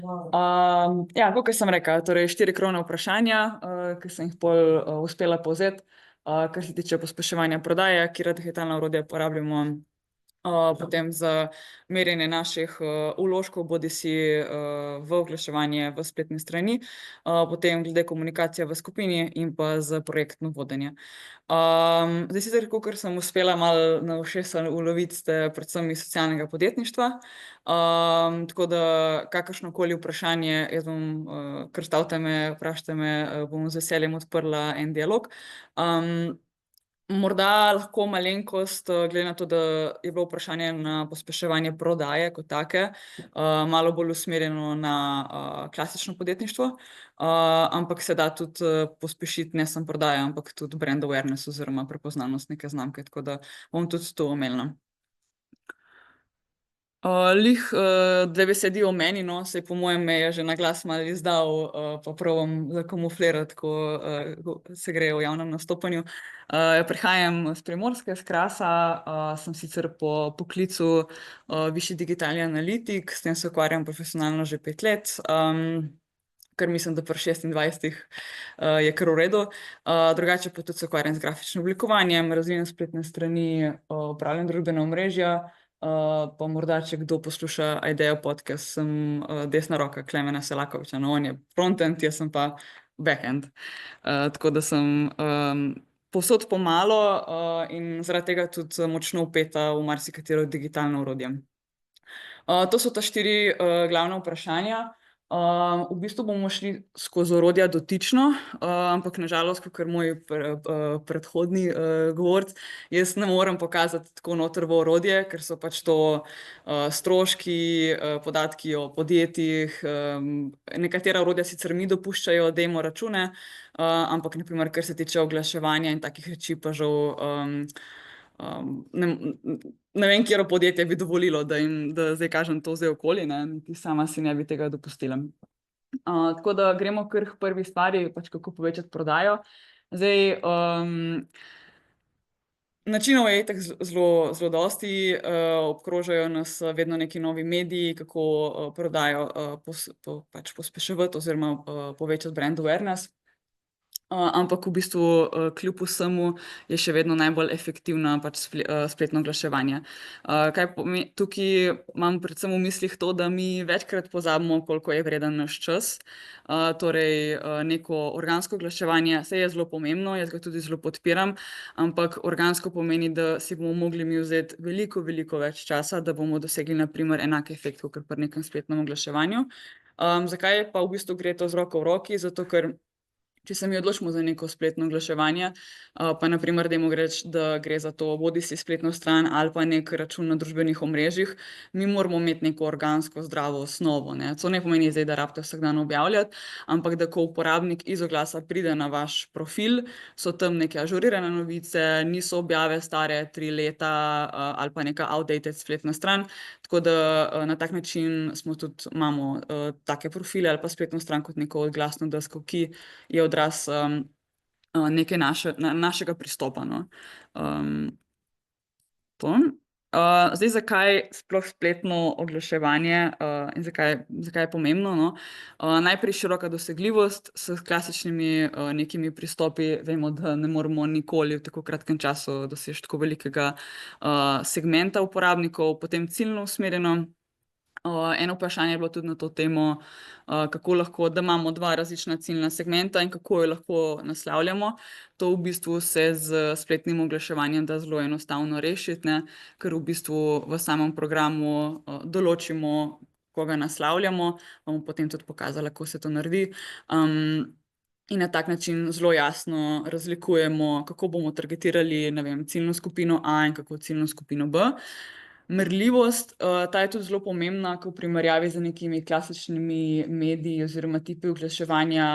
Ja, kot sem rekla, torej 4 krovna vprašanja, ki sem jih pol uspela povzeti. Kar se tiče pospeševanja prodaje, katera digitalna orodja porabljamo, potem za merjenje naših vložkov, bodisi v oglaševanje v spletne strani, potem glede komunikacije v skupini in pa za projektno vodenje. Zdaj sicer, kakor sem uspela malo na ušesa uloviti, ste predvsem iz socialnega podjetništva, tako da kakršnokoli vprašanje, jaz bom, kar stavite me, vprašajte me, bom z veseljem odprla en dialog. Morda lahko malenkost, glede na to, da je bilo vprašanje na pospeševanje prodaje kot take, malo bolj usmerjeno na klasično podjetništvo, ampak se da tudi pospešiti ne samo prodaja, ampak tudi brand awareness oziroma prepoznavnost neke znamke, tako da bom tudi to omenila. Dve besedi o meni, no, saj po mojem me je že na glas malo izdal, pa probam zakamuflirati, ko se gre v javnem nastopanju. Prihajam s Primorske, s Krasa, sem sicer po poklicu višji digitalni analitik, s tem se ukvarjam profesionalno že 5 let, kar mislim, da pri 26 je kar v redu. Drugače pa tudi se ukvarjam z grafičnim oblikovanjem, razvijam spletne strani, upravljam družbena omrežja. Pa morda, če kdo posluša Idejo podcast, sem desna roka Klemena Selakoviča, no, on je frontend, jaz sem pa backend. Tako da sem povsod pomalo in zaradi tega tudi močno vpeta v marsikatero digitalno orodje. To so ta 4 glavna vprašanja. V bistvu bomo šli skozi orodja dotično, ampak na žalost, kakor moj predhodni govorec, jaz ne morem pokazati tako noter v orodje, ker so pač to stroški, podatki o podjetjih, nekatera orodja sicer mi dopuščajo demo račune, ampak na primer, kar se tiče oglaševanja in takih reči, pa žal ne vem, katero podjetje bi dovolilo, da zdaj kažem to zdaj okoli, ne, niti sama si ne bi tega dopustila. Tako da gremo kar k prvi stvari, pač kako povečati prodajo. Zdaj, načinov je itak zelo, zelo dosti, obkrožajo nas vedno neki novi mediji, kako prodajo pač pospeševati oziroma povečati brand awareness. Ampak v bistvu kljub vsemu je še vedno najbolj efektivno pač spletno oglaševanje. Tukaj imam predvsem v mislih to, da mi večkrat pozabimo, koliko je vreden naš čas. Torej neko organsko oglaševanje, saj je zelo pomembno, jaz ga tudi zelo podpiram, ampak organsko pomeni, da si bomo mogli mi vzeti veliko, veliko več časa, da bomo dosegli na primer enak efekt, kakor pri nekem spletnem oglaševanju. Zakaj pa v bistvu gre to z roko v roki? Zato, ker če se mi odločimo za neko spletno oglaševanje, pa na primer dajmo reči, da gre za to bodisi spletno stran ali pa neki račun na družbenih omrežjih, mi moramo imeti neko organsko zdravo osnovo, ne. To ne pomeni zdaj, da rabite vsak dan objavljati, ampak da ko uporabnik iz oglasa pride na vaš profil, so tam neke ažurirane novice, niso objave stare 3 leta, ali pa neka outdated spletna stran. Tako da na tak način imamo take profile ali pa spletno stran kot neko oglasno desko, ki je odraz neke našega pristopa, no. To. Zdaj, zakaj sploh spletno oglaševanje in zakaj je pomembno, no? Najprej široka dosegljivost. S klasičnimi nekimi pristopi vemo, da ne moremo nikoli v tako kratkem času doseči tako velikega segmenta uporabnikov, potem ciljno usmerjeno. Eno vprašanje je bilo tudi na to temo, kako lahko, da imamo 2 različna ciljna segmenta in kako jo lahko naslavljamo. To v bistvu se s spletnim oglaševanjem da zelo enostavno rešiti, ne, ker v bistvu v samem programu določimo, koga naslavljamo, bomo potem tudi pokazala, kako se to naredi. In na tak način zelo jasno razlikujemo, kako bomo targetirali, ne vem, ciljno skupino A in kako ciljno skupino B. Merljivost, ta je tudi zelo pomembna, ko v primerjavi z nekimi klasičnimi mediji oziroma tipi oglaševanja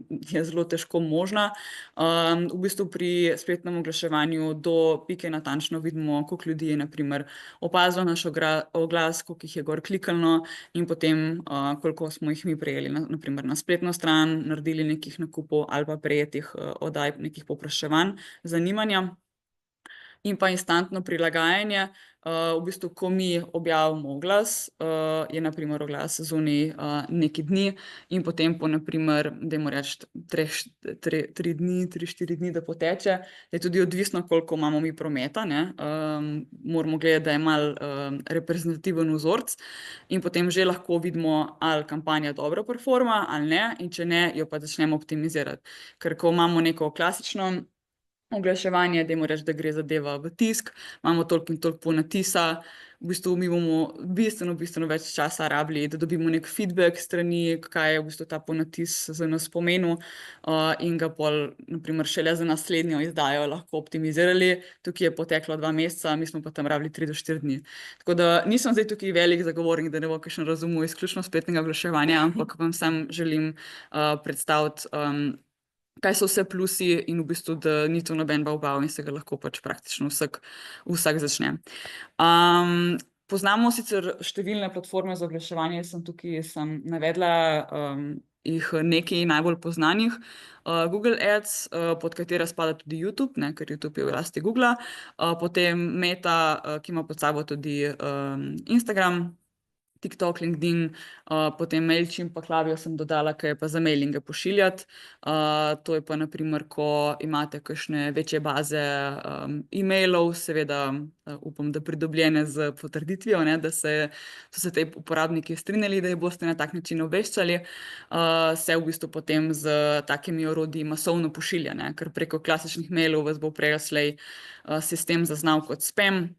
je zelo težko možna. V bistvu pri spletnem oglaševanju do pike natančno vidimo, koliko ljudi je na primer opazilo naš oglas, koliko jih je gor kliknilo in potem koliko smo jih mi prejeli na primer na spletno stran, naredili nekih nakupov ali pa prejetih oddaj, nekih povpraševanj, zanimanja. in pa instantno prilagajanje. V bistvu, ko mi objavimo oglas, je na primer oglas zunaj neki dni in potem po naprimer, dajmo reči, 3 dni, 3-4 dni, da poteče, je tudi odvisno, koliko imamo mi prometa, ne. Moramo gledati, da je malo reprezentativen vzorec in potem že lahko vidimo, ali kampanja dobro performa ali ne, in če ne, jo pa začnemo optimizirati. Ker ko imamo neko klasično oglaševanje, dajmo reči, da gre zadeva v tisk, imamo toliko in toliko ponatisa, v bistvu mi bomo bistveno več časa rabili, da dobimo nek feedback strani, kaj je v bistvu ta ponatis za nas pomenil, in ga pol, na primer, šele za naslednjo izdajo lahko optimizirali. Tukaj je poteklo 2 meseca, mi smo pa tam rabili 3 do 4 dni. Tako da nisem zdaj tukaj velik zagovornik, da ne bo kakšen razumel izključno spletnega oglaševanja, ampak vam sam želim predstaviti, kaj so vse plusi in v bistvu, da ni to noben bav in se ga lahko pač praktično vsak začne. Poznamo sicer številne platforme za oglaševanje, tukaj sem navedla jih nekaj najbolj poznanih. Google Ads, pod katera spada tudi YouTube, ne, ker YouTube je v lasti Googla, potem Meta, ki ima pod sabo tudi Instagram, TikTok, LinkedIn, potem Mailchimp pa Klaviyo sem dodala, ki je pa za mailinge pošiljati. To je pa na primer, ko imate kakšne večje baze e-mailov, seveda upam, da pridobljene z potrditvijo, ne, da so se ti uporabniki strinjali, da jih boste na tak način obveščali, se v bistvu potem z takimi orodji masovno pošilja, ne, ker preko klasičnih mailov vas bo prej ali slej sistem zaznal kot spam,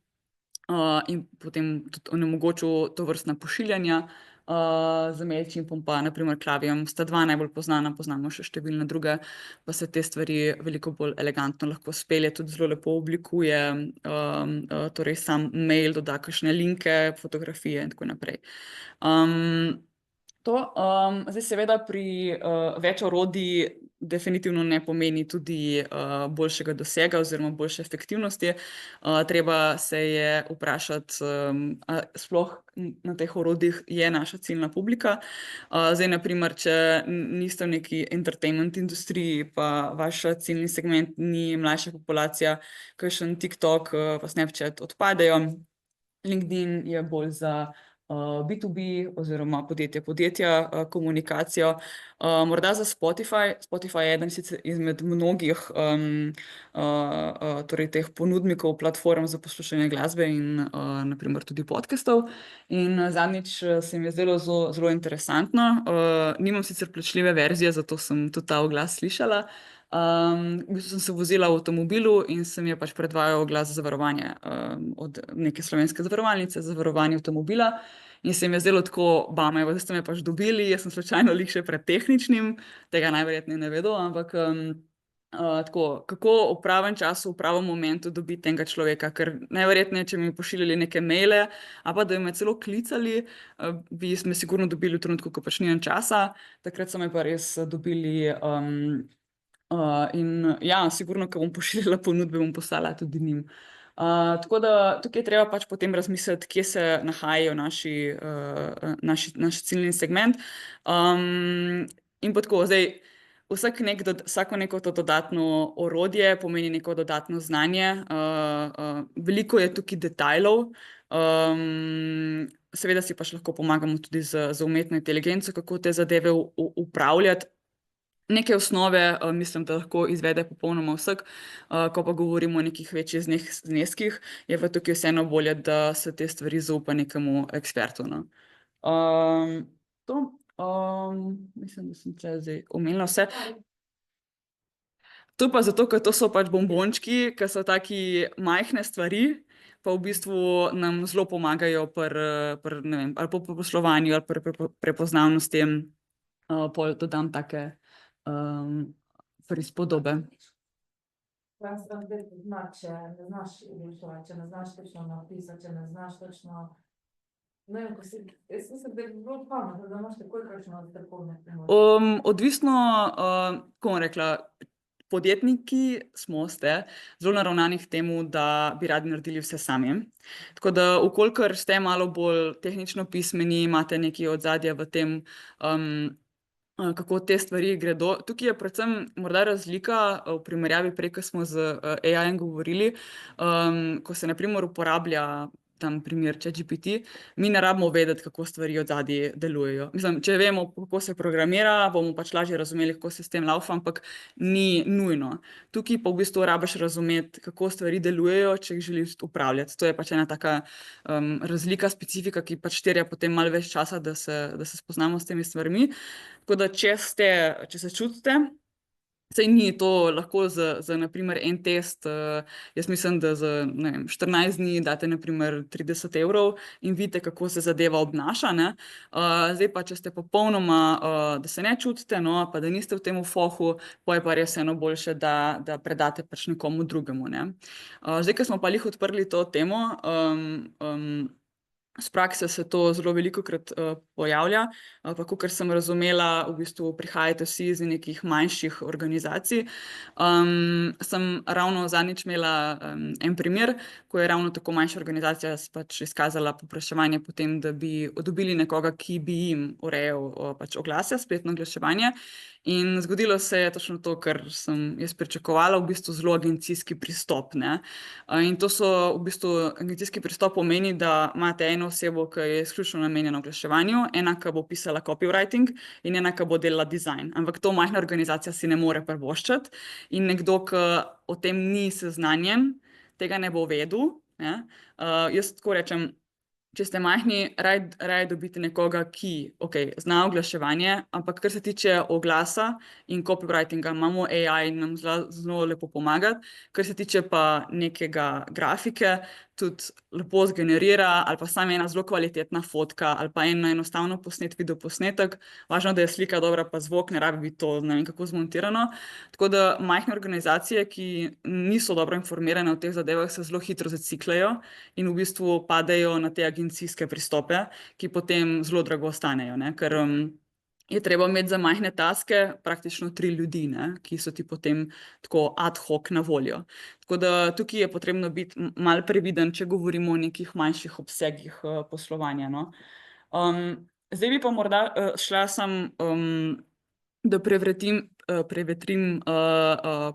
in potem tudi onemogočil tovrstna pošiljanja. Z Mailchimpom pa na primer Klavijem sta 2 najbolj poznana, poznamo še številne druge, pa se te stvari veliko bolj elegantno lahko spelje, tudi zelo lepo oblikuje, torej sam mail doda kakšne linke, fotografije in tako naprej. Zdaj seveda pri več orodij definitivno ne pomeni tudi boljšega dosega oziroma boljše efektivnosti. Treba se je vprašati, sploh na teh orodjih je naša ciljna publika. Zdaj na primer, če niste v neki entertainment industriji, pa vaš ciljni segment ni mlajša populacija, kakšen TikTok pa Snapchat odpadejo. LinkedIn je bolj za B2B oziroma podjetja komunikacijo. Morda za Spotify. Spotify je eden izmed mnogih torej teh ponudnikov platform za poslušanje glasbe in na primer tudi podcastov. In zadnjič se mi je zdelo zelo interesantno. Nimam sicer plačljive verzije, zato sem tudi ta oglas slišala. V bistvu sem se vozila v avtomobilu in se mi je pač predvajal oglas za zavarovanje od neke slovenske zavarovalnice za zavarovanje avtomobila. In se mi je zdelo tako, evo, zdaj ste me pač dobili, jaz sem slučajno glih še pred tehničnim, tega najverjetneje ne vedo, ampak tako, kako v pravem času, v pravem momentu dobiti enega človeka, ker najverjetneje, če mi pošiljali neke maile, ali pa da bi me celo klicali, bi me sigurno dobili v trenutku, ko pač nimam časa, takrat so me pa res dobili. In ja, sigurno, ko bom pošiljala ponudbe, bom poslala tudi njim. Tako da tukaj je treba pač potem razmisliti, kje se nahajajo naš ciljni segment. In pa tako, zdaj, vsako neko to dodatno orodje pomeni neko dodatno znanje. Veliko je tukaj detajlov. Seveda si pač lahko pomagamo tudi z umetno inteligenco, kako te zadeve upravljati. Neke osnove, mislim, da lahko izvede popolnoma vsak, ko pa govorimo o nekih večjih zneskih, je pa tukaj vseeno bolje, da se te stvari zaupa nekemu ekspertu, no. Mislim, da sem tule zdaj omenila vse. To pa zato, ker to so pač bombončki, ke so taki majhne stvari, pa v bistvu nam zelo pomagajo pri, ne vem, ali po poslovanju ali pri prepoznavnosti, pol dodam take prispodobe. Kaj se tam zdaj pozna, če ne znaš oglaševati, če ne znaš točno napisati, če ne znaš točno, ne vem, jaz mislim, da bi bilo pametno, da imaš takoj kakšno strokovno pomoč. Odvisno, kako bom rekla, podjetniki ste zelo naravnani k temu, da bi radi naredili vse sami. Tako da v kolikor ste malo bolj tehnično pismeni, imate nekaj ozadja v tem, kako te stvari gredo. Tukaj je predvsem morda razlika v primerjavi prej, ko smo z AI-jem govorili, ko se na primer uporablja tam primer ChatGPT, mi ne rabimo vedeti, kako stvari od zadaj delujejo. Mislim, če vemo, kako se programira, bomo pač lažje razumeli, kako se s tem laufa, ampak ni nujno. Tukaj pa v bistvu rabiš razumeti, kako stvari delujejo, če jih želiš upravljati. To je pač ena taka razlika, specifika, ki pač terja potem malo več časa, da se spoznamo s temi stvarmi. Tako da, če se čutite, saj ni to lahko za naprimer en test, jaz mislim, da za, ne vem, 14 dni date naprimer 30 evrov in vidite, kako se zadeva obnaša, ne. Zdaj pa, če ste popolnoma, da se ne čutite, no, pa da niste v tem fohu, pa je pa res eno boljše, da predate pač nekomu drugemu, ne. Zdaj, ko smo pa lih odprli to temo, z prakse se to zelo velikokrat pojavlja, pa kakor sem razumela, v bistvu prihajate vsi iz nekih manjših organizacij. Sem ravno zadnjič imela en primer, ko je ravno tako manjša organizacija pač izkazala povpraševanje po tem, da bi dobili nekoga, ki bi jim urejal pač oglase, spletno oglaševanje. In zgodilo se je točno to, kar sem jaz pričakovala, v bistvu zelo agencijski pristop, ne. In to so v bistvu agencijski pristop pomeni, da imate eno osebo, ki je izključno namenjena oglaševanju, ena, ki bo pisala copywriting in ena, ki bo delala dizajn. Ampak to majhna organizacija si ne more privoščiti in nekdo, ki o tem ni seznanjen, tega ne bo vedel, ne. Jaz tako rečem, če ste majhni, raje dobite nekoga, ki, zna oglaševanje, ampak kar se tiče oglasa in copywritinga, imamo AI, nam zelo lepo pomaga. Kar se tiče pa nekega grafike, tudi lepo zgenerira, ali pa samo ena zelo kvalitetna fotka, ali pa enostavno posnet videoposnetek. Važno, da je slika dobra, pa zvok, ne rabi biti to, ne vem, kako zmontirano. Tako da majhne organizacije, ki niso dobro informirane o teh zadevah, se zelo hitro zaciklajo in v bistvu padejo na te agencijske pristope, ki potem zelo drago stanejo, ne, ker je treba imeti za majhne taske praktično 3 ljudi, ne, ki so ti potem tako ad hoc na voljo. Tako da tukaj je potrebno biti malo previden, če govorimo o nekih manjših obsegih poslovanja, no. Zdaj bi pa morda šla sem, da prevetrim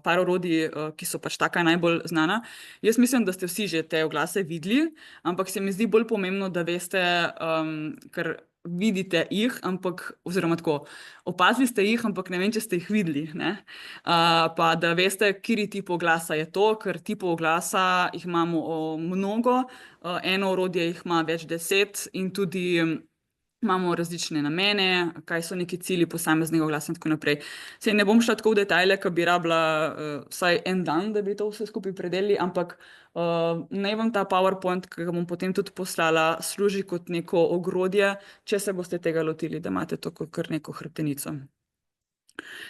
par orodij, ki so pač taka najbolj znana. Jaz mislim, da ste vsi že te oglase videli, ampak se mi zdi bolj pomembno, da veste, ker vidite jih, oziroma tako, opazili ste jih, ampak ne vem, če ste jih videli, ne. Pa da veste, kateri tip oglasa je to, ker tipov oglasa jih imamo mnogo, eno orodje jih ima več 10 in tudi imamo različne namene, kaj so neki cilji posameznega oglasa in tako naprej. Saj ne bom šla tako v detajle, ker bi rabila vsaj en dan, da bi to vse skupaj predelali, ampak naj vam ta PowerPoint, ki ga bom potem tudi poslala, služi kot neko ogrodje, če se boste tega lotili, da imate to kot kar neko hrbtenico.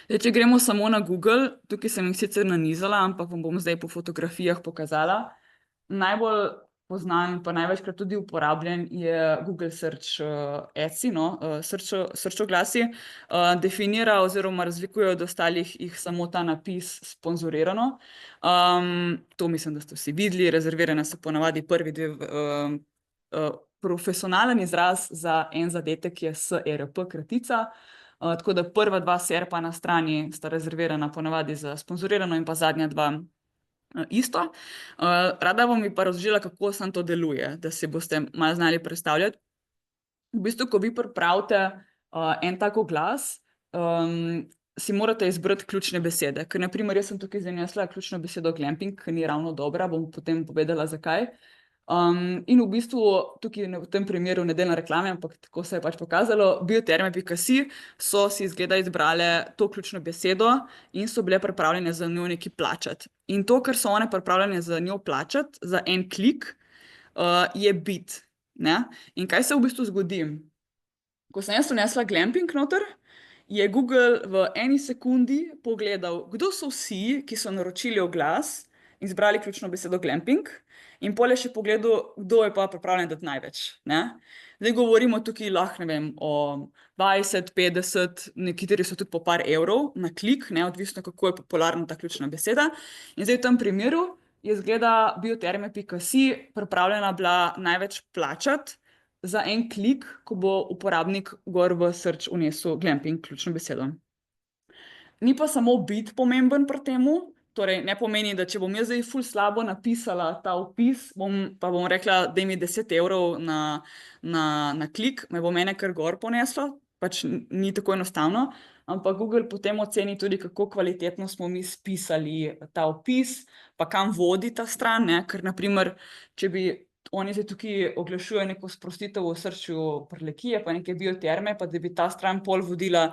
Zdaj, če gremo samo na Google, tukaj sem jih sicer nanizala, ampak vam bom zdaj po fotografijah pokazala. Najbolj poznan in pa največkrat tudi uporabljen je Google Search Ads, no, search oglasi. Definira oziroma razlikuje od ostalih jih samo ta napis sponzorirano. To mislim, da ste vsi videli, rezervirane so ponavadi prvi dve, profesionalen izraz za en zadetek je SERP kratica. Tako da prva dva SERP-a na strani sta rezervirana ponavadi za sponzorirano in pa zadnja dva isto. Rada bom pa razložila, kako samo to deluje, da si boste malo znali predstavljati. V bistvu, ko vi pripravite en tak oglas, si morate izbrati ključne besede. Ker na primer, jaz sem tukaj zanesla ključno besedo glamping, ki ni ravno dobra, bom potem povedala, zakaj. In v bistvu tukaj v tem primeru ne delam reklame, ampak tako se je pač pokazalo, bioterme.si so si izgleda izbrale to ključno besedo in so bile pripravljene za njo nekaj plačati. In to, kar so one pripravljene za njo plačati, za en klik, je bit, ne. In kaj se v bistvu zgodi? Ko sem jaz vnesla glamping noter, je Google v eni sekundi pogledal, kdo so vsi, ki so naročili oglas in izbrali ključno besedo glamping, in pol je še pogledal, kdo je pa pripravljen dati največ, ne. Zdaj govorimo tukaj lahko, ne vem, o 20, 50, nekateri so tudi po par evrov na klik, ne, odvisno, kako je popularna ta ključna beseda. In zdaj v tem primeru je izgleda bioterme.si pripravljena bila največ plačati za en klik, ko bo uporabnik gor v search vnesel glamping ključno besedo. Ni pa samo bit pomemben pri temu, torej ne pomeni, da če bom jaz zdaj ful slabo napisala ta opis, pa bom rekla, da mi 10 evrov na klik, me bo mene kar gor poneslo, pač ni tako enostavno, ampak Google potem oceni tudi, kako kvalitetno smo mi spisali ta opis, pa kam vodi ta stran, ne? Ker naprimer, če bi oni se tukaj oglašujejo neko sprostitev v srčju Prlekije, pa neke bioterme, pa da bi ta stran pol vodila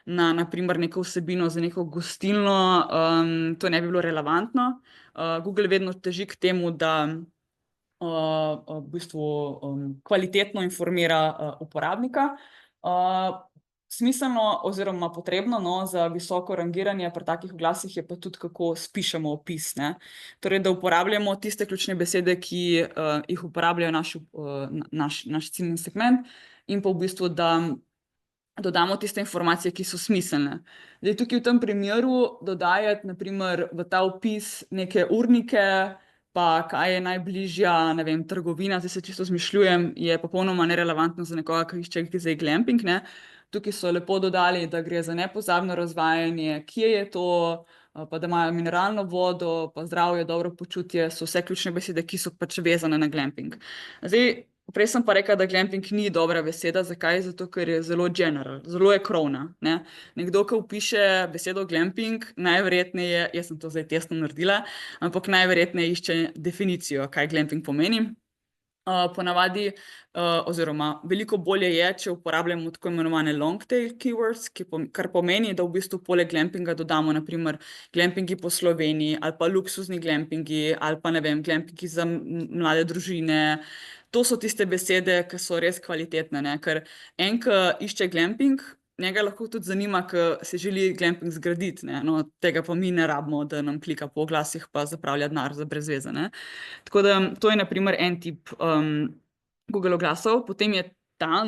na naprimer neko vsebino za neko gostilno, to ne bi bilo relevantno. Google vedno teži k temu, da v bistvu kvalitetno informira uporabnika. Smiselno oziroma potrebno za visoko rangiranje pri takih oglasih je pa tudi, kako spišemo opis, ne? Torej, da uporabljamo tiste ključne besede, ki jih uporabljajo naš ciljni segment, in pa v bistvu, da dodamo tiste informacije, ki so smiselne. Zdaj, tukaj v tem primeru dodajati naprimer v ta opis neke urnike, pa kaj je najbližja, ne vem, trgovina, zdaj se čisto zmišljujem, je popolnoma nerelevantno za nekoga, ki išče zdaj glamping, ne. Tukaj so lepo dodali, da gre za nepozabno razvajanje, kje je to, pa da imajo mineralno vodo, pa zdravje, dobro počutje, so vse ključne besede, ki so pač vezane na glamping. Zdaj, prej sem pa rekla, da glamping ni dobra beseda. Zakaj? Zato, ker je zelo general, zelo je krovna, ne. Nekdo, ki vpiše besedo glamping, najverjetneje, jaz sem to zdaj testno naredila, ampak najverjetneje išče definicijo, kaj glamping pomeni. Ponavadi, oziroma veliko bolje je, če uporabljamo tako imenovane long tail keywords, kar pomeni, da v bistvu poleg glampinga dodamo naprimer glampingi po Sloveniji, ali pa luksuzni glampingi, ali pa ne vem, glampingi za mlade družine. To so tiste besede, ki so res kvalitetne, ne? Ker en, ki išče glamping, njega lahko tudi zanima, ker se želi glamping zgraditi, ne? No, tega pa mi ne rabimo, da nam klika po oglasih pa zapravlja denar za brezveze, ne? Tako da to je naprimer en tip Google oglasov. Potem je ta,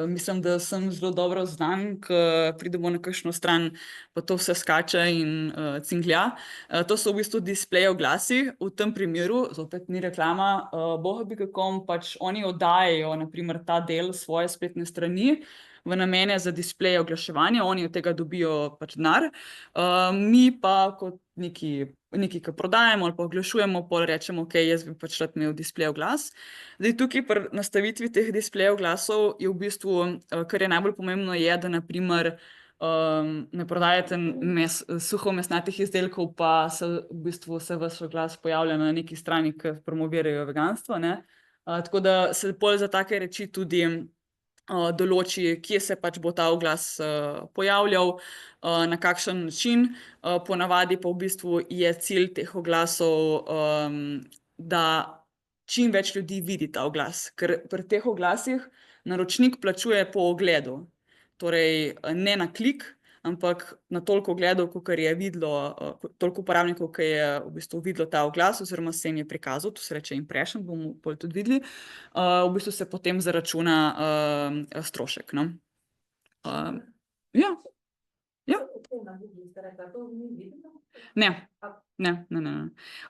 mislim, da sem zelo dobro znan, ko pridemo na kakšno stran, pa to vse skače in cinglja. To so v bistvu display oglasi. V tem primeru, zopet ni reklama, bohabi.com, pač oni oddajajo naprimer ta del svoje spletne strani v namene za displej oglaševanja, oni od tega dobijo pač denar. Mi pa kot neki, ki prodajamo ali pa oglašujemo, pol rečemo, ok, jaz bi pač rad imel displej oglas. Zdaj, tukaj pri nastavitvi teh displej oglasov je v bistvu, kar je najbolj pomembno, je, da naprimer ne prodajate suhomesnatih izdelkov, pa se v bistvu vaš oglas pojavlja na neki strani, ki promovirajo veganstvo, ne. Tako da se pol za take reči tudi določi, kje se pač bo ta oglas pojavljal, na kakšen način. Ponavadi pa v bistvu je cilj teh oglasov, da čim več ljudi vidi ta oglas, ker pri teh oglasih naročnik plačuje po ogledu. Torej, ne na klik, ampak na toliko ogledov, kolikor je videlo, toliko uporabnikov, ki je v bistvu videlo ta oglas, oziroma se jim je prikazal, to se reče impression, bomo pol tudi videli, v bistvu se potem zaračuna strošek, no. Ja. Ja. Ne. Ne.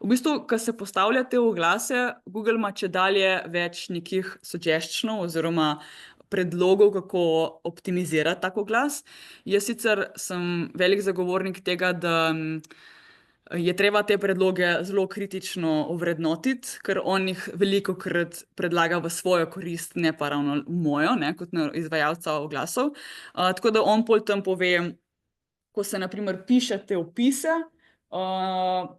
V bistvu, ko se postavlja te oglase, Google ima čedalje več nekih suggestionov oziroma predlogov, kako optimizirati tak oglas. Jaz sicer sem velik zagovornik tega, da je treba te predloge zelo kritično ovrednotiti, ker on jih velikokrat predlaga v svojo korist, ne pa ravno v mojo, ne, kot izvajalca oglasov. Tako da on pol tam pove, ko se naprimer piše te opise,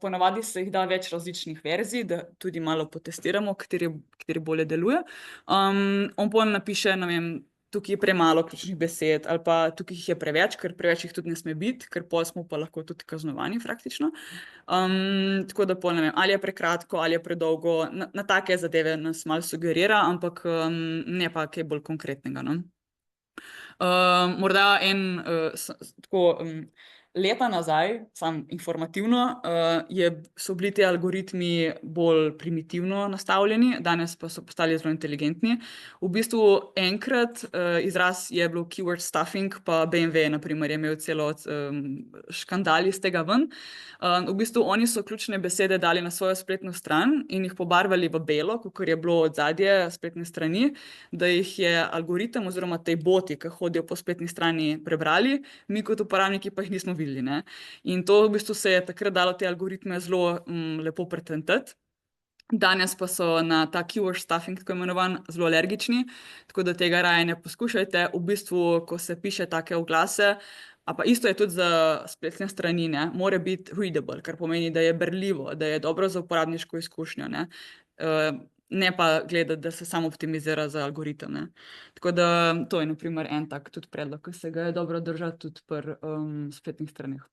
ponavadi se jih da več različnih verzij, da tudi malo potestiramo, kateri bolje deluje. On pol napiše, ne vem, tukaj je premalo ključnih besed, ali pa tukaj jih je preveč, ker preveč jih tudi ne sme biti, ker pol smo pa lahko tudi kaznovani praktično. Tako da pol ne vem, ali je prekratko, ali je predolgo, na take zadeve nas malo sugerira, ampak ne pa kaj bolj konkretnega, no. Morda tako leta nazaj, sam informativno, so bili ti algoritmi bolj primitivno nastavljeni, danes pa so postali zelo inteligentni. V bistvu enkrat izraz je bil keyword stuffing, pa BMW na primer, je imel celo škandal iz tega ven. V bistvu oni so ključne besede dali na svojo spletno stran in jih pobarvali v belo, kot je bilo odzadje spletne strani, da jih je algoritem oziroma te boti, ki hodijo po spletni strani, prebrali, mi kot uporabniki pa jih nismo videli. Ne? In to v bistvu se je takrat dalo te algoritme zelo lepo pretentati. Danes pa so na ta keyword stuffing, tako imenovan, zelo alergični, tako da tega raje ne poskušajte. V bistvu, ko se piše take oglase, a pa isto je tudi za spletne strani, ne, mora biti readable, kar pomeni, da je berljivo, da je dobro za uporabniško izkušnjo, ne pa gledati, da se samo optimizira za algoritem. Ne. Tako da to je, na primer, en tak tudi predlog, ki se ga je dobro držati tudi pri spletnih stranih.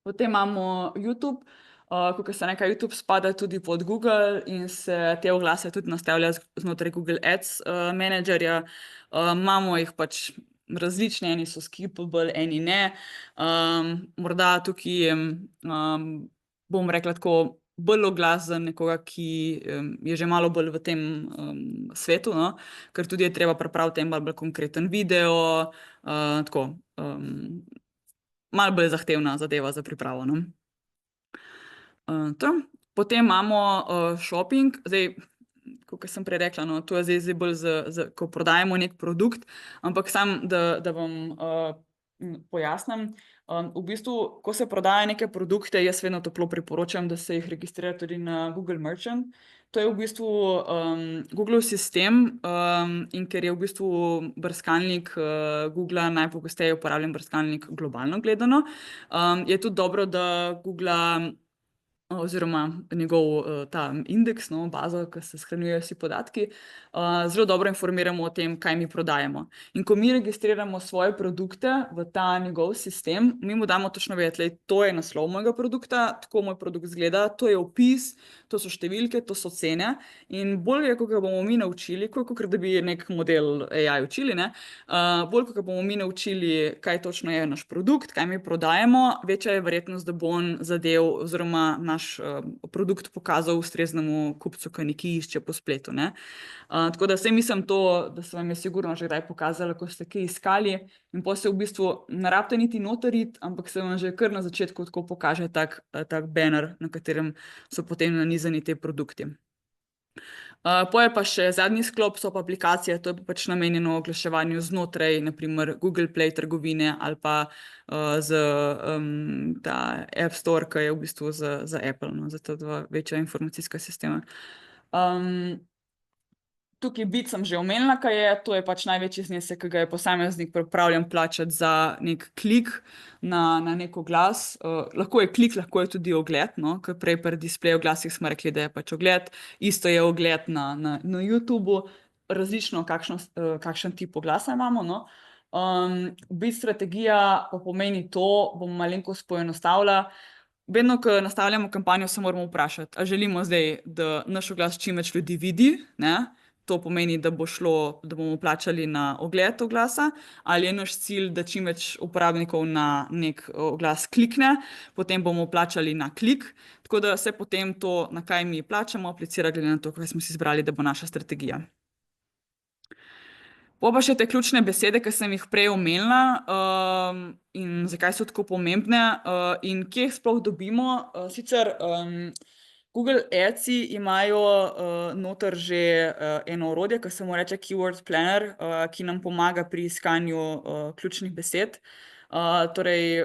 Potem imamo YouTube. Kot se nekaj, YouTube spada tudi pod Google in se te oglase tudi nastavlja znotraj Google Ads menedžerja. Imamo jih pač različne, eni so skippable, eni ne. Morda tukaj bom rekla tako, bolj oglas za nekoga, ki je že malo bolj v tem svetu, no? Ker tudi je treba pripraviti en bolj konkreten video, tako, malo bolj zahtevna zadeva za pripravo. No? Potem imamo shopping, zdaj, kot sem prej rekla, no, to je zdaj bolj, ko prodajemo nek produkt, ampak sam, da vam pojasnim. V bistvu, ko se prodaja neke produkte, jaz vedno toplo priporočam, da se jih registrira tudi na Google Merchant. To je v bistvu Googlov sistem in ker je v bistvu brskalnik Googla najpogosteje uporabljen brskalnik globalno gledano, je tudi dobro, da Googla oziroma njegov ta indeks, no, bazo, ki se shranjujejo vsi podatki, zelo dobro informiramo o tem, kaj mi prodajamo. In ko mi registriramo svoje produkte v ta njegov sistem, mi mu damo točno vedeti, to je naslov mojega produkta, tako moj produkt izgleda, to je opis, to so številke, to so cene. In bolj je, kot ga bomo mi naučili, kot da bi nek model AI učili, ne? Bolj, kot ga bomo mi naučili, kaj točno je naš produkt, kaj mi prodajemo, večja je verjetnost, da bo on zadev oziroma naš produkt pokazal ustreznemu kupcu, ki nekaj išče po spletu. Ne? Tako da vse mislim to, da se vam je sigurno že kdaj pokazalo, ko ste kaj iskali in potem se v bistvu ne rabite niti notariti, ampak se vam že kar na začetku tako pokaže tak banner, na katerem so potem nanizani te produkti. Poje pa še zadnji sklop so pa aplikacije, to je pač namenjeno oglaševanju znotraj, naprimer Google Play trgovine ali pa ta App Store, ki je v bistvu za Apple, no, za ta dva večja informacijska sistema. Tukaj bit sem že omenila, kaj je, to je pač največji znesek, ki ga je posameznik pripravljen plačati za nek klik na nek oglas. Lahko je klik, lahko je tudi ogled, no, ker prej pri display oglasih smo rekli, da je pač ogled. Isto je ogled na YouTubu, različno kakšen tip oglasa imamo, no. Bit strategija pa pomeni to, bom malenkost poenostavila. Vedno, ko nastavljamo kampanjo, se moramo vprašati, a želimo zdaj, da naš oglas čim več ljudi vidi, ne? To pomeni, da bomo plačali na ogled oglasa, ali je naš cilj, da čim več uporabnikov na nek oglas klikne, potem bomo plačali na klik, tako da se potem to, na kaj mi plačamo, aplicira glede na to, kaj smo si izbrali, da bo naša strategija. Pa še te ključne besede, ki sem jih prej omenila in zakaj so tako pomembne in kje jih sploh dobimo. Sicer Google Adsi imajo noter že eno orodje, ki se mu reče Keyword Planner, ki nam pomaga pri iskanju ključnih besed. Torej,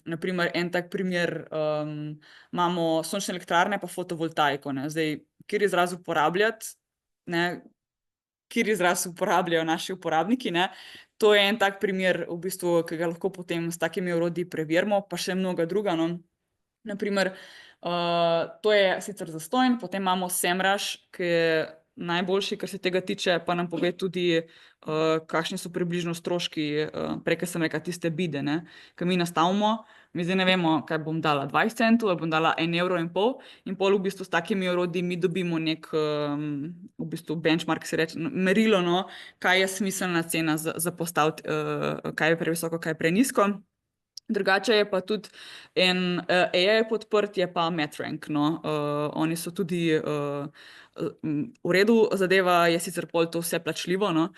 naprimer, en tak primer, imamo sončne elektrarne pa fotovoltaiko. Ne? Zdaj, kjer izraz uporabljati, ne? Kjer izraz uporabljajo naši uporabniki, ne? To je en tak primer, v bistvu, ki ga lahko potem s takimi orodji preverimo, pa še mnoga druga. No? Naprimer, to je sicer zastonj, potem imamo SEMrush, ki je najboljši, kar se tega tiče, pa nam pove tudi, kakšni so približno stroški, prej, ker sem rekla, tiste bide, ne, ki mi nastavimo. Mi zdaj ne vemo, kaj bom dala, 20 centov ali bom dala 1,5 evra in pol v bistvu s takimi orodji mi dobimo nek v bistvu benchmark, se reče, merilo, no, kaj je smiselna cena za postaviti, kaj je previsoko, kaj je prenizko. Drugače je pa tudi en AI podprt, je pa Medrank. No. Oni so tudi v redu, zadeva je sicer pol to vse plačljivo. No.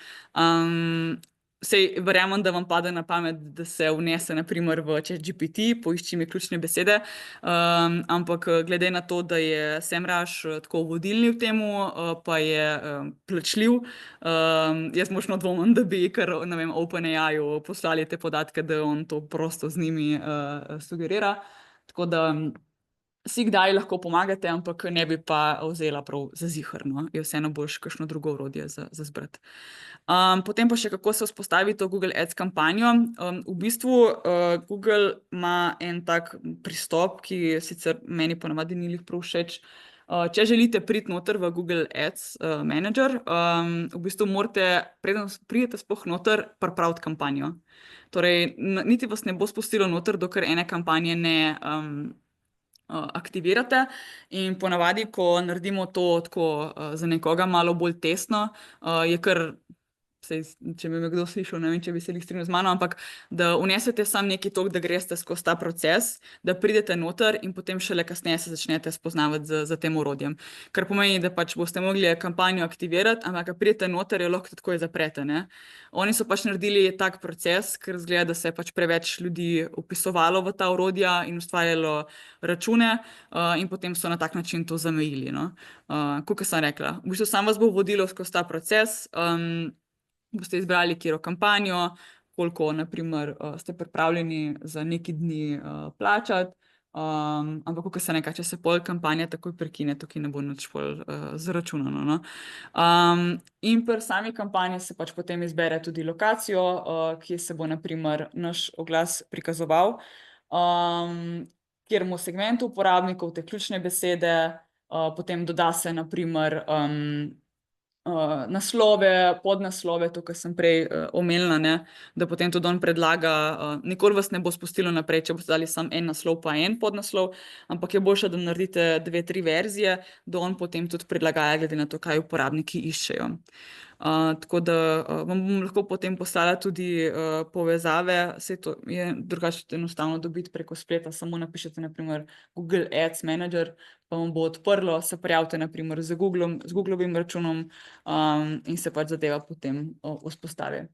Sej verjamem, da vam pade na pamet, da se vnese naprimer v ChatGPT, poišči mi ključne besede, ampak glede na to, da je SEMrush tako vodilni v temu, pa je plačljiv, jaz močno dvomim, da bi kar, ne vem, OpenAI-ju poslali te podatke, da on to prosto z njimi sugerira. Tako da si kdaj lahko pomagate, ampak ne bi pa vzela prav za zihrno. Je vseeno boljš kakšno drugo orodje za zbrati. Potem pa še kako se vzpostavi to Google Ads kampanjo. V bistvu Google ima en tak pristop, ki sicer meni ponavadi ni lih prav všeč. Če želite priti noter v Google Ads Manager, v bistvu morate, preden pridete sploh noter, pripraviti kampanjo. Torej, niti vas ne bo spustilo noter, dokler ene kampanje ne aktivirate. In ponavadi, ko naredimo to tako za nekoga malo bolj testno, je kar, če bi me kdo slišal, ne vem, če bi se jih strinjal z mano, ampak da vnesete sam neki tok, da greste skozi ta proces, da pridete noter in potem šele kasneje se začnete spoznavati z tem orodjem. Kar pomeni, da pač boste mogli kampanjo aktivirati, ampak ko pridete noter, jo lahko takoj zaprete. Ne? Oni so pač naredili tak proces, ker zgleda, da se je pač preveč ljudi vpisovalo v ta orodja in ustvarjalo račune, in potem so na tak način to zamejili. No? Kot sem rekla, v bistvu sam vas bo vodilo skozi ta proces. Boste izbrali katero kampanjo, koliko naprimer ste pripravljeni za neki dni plačati, ampak kot se nekaj, če se pol kampanja takoj prekine, tukaj ne bo nič pol zaračunano. No? In pri sami kampanji se pač potem izbere tudi lokacijo, kjer se bo naprimer naš oglas prikazoval, kjeremu segmentu uporabnikov, te ključne besede, potem doda se naprimer naslove, podnaslove, to, kar sem prej omenila, ne, da potem tudi on predlaga, nikoli vas ne bo spustilo naprej, če boste dali samo en naslov pa en podnaslov, ampak je boljše, da naredite 2-3 verzije, da on potem tudi predlagaja glede na to, kaj uporabniki iščejo. Tako da vam bom lahko potem poslala tudi povezave, saj to je drugače enostavno dobiti preko spleta, samo napišete naprimer Google Ads Manager, pa vam bo odprlo, se prijavite naprimer z Googlovim računom in se pač zadeva potem vzpostavi.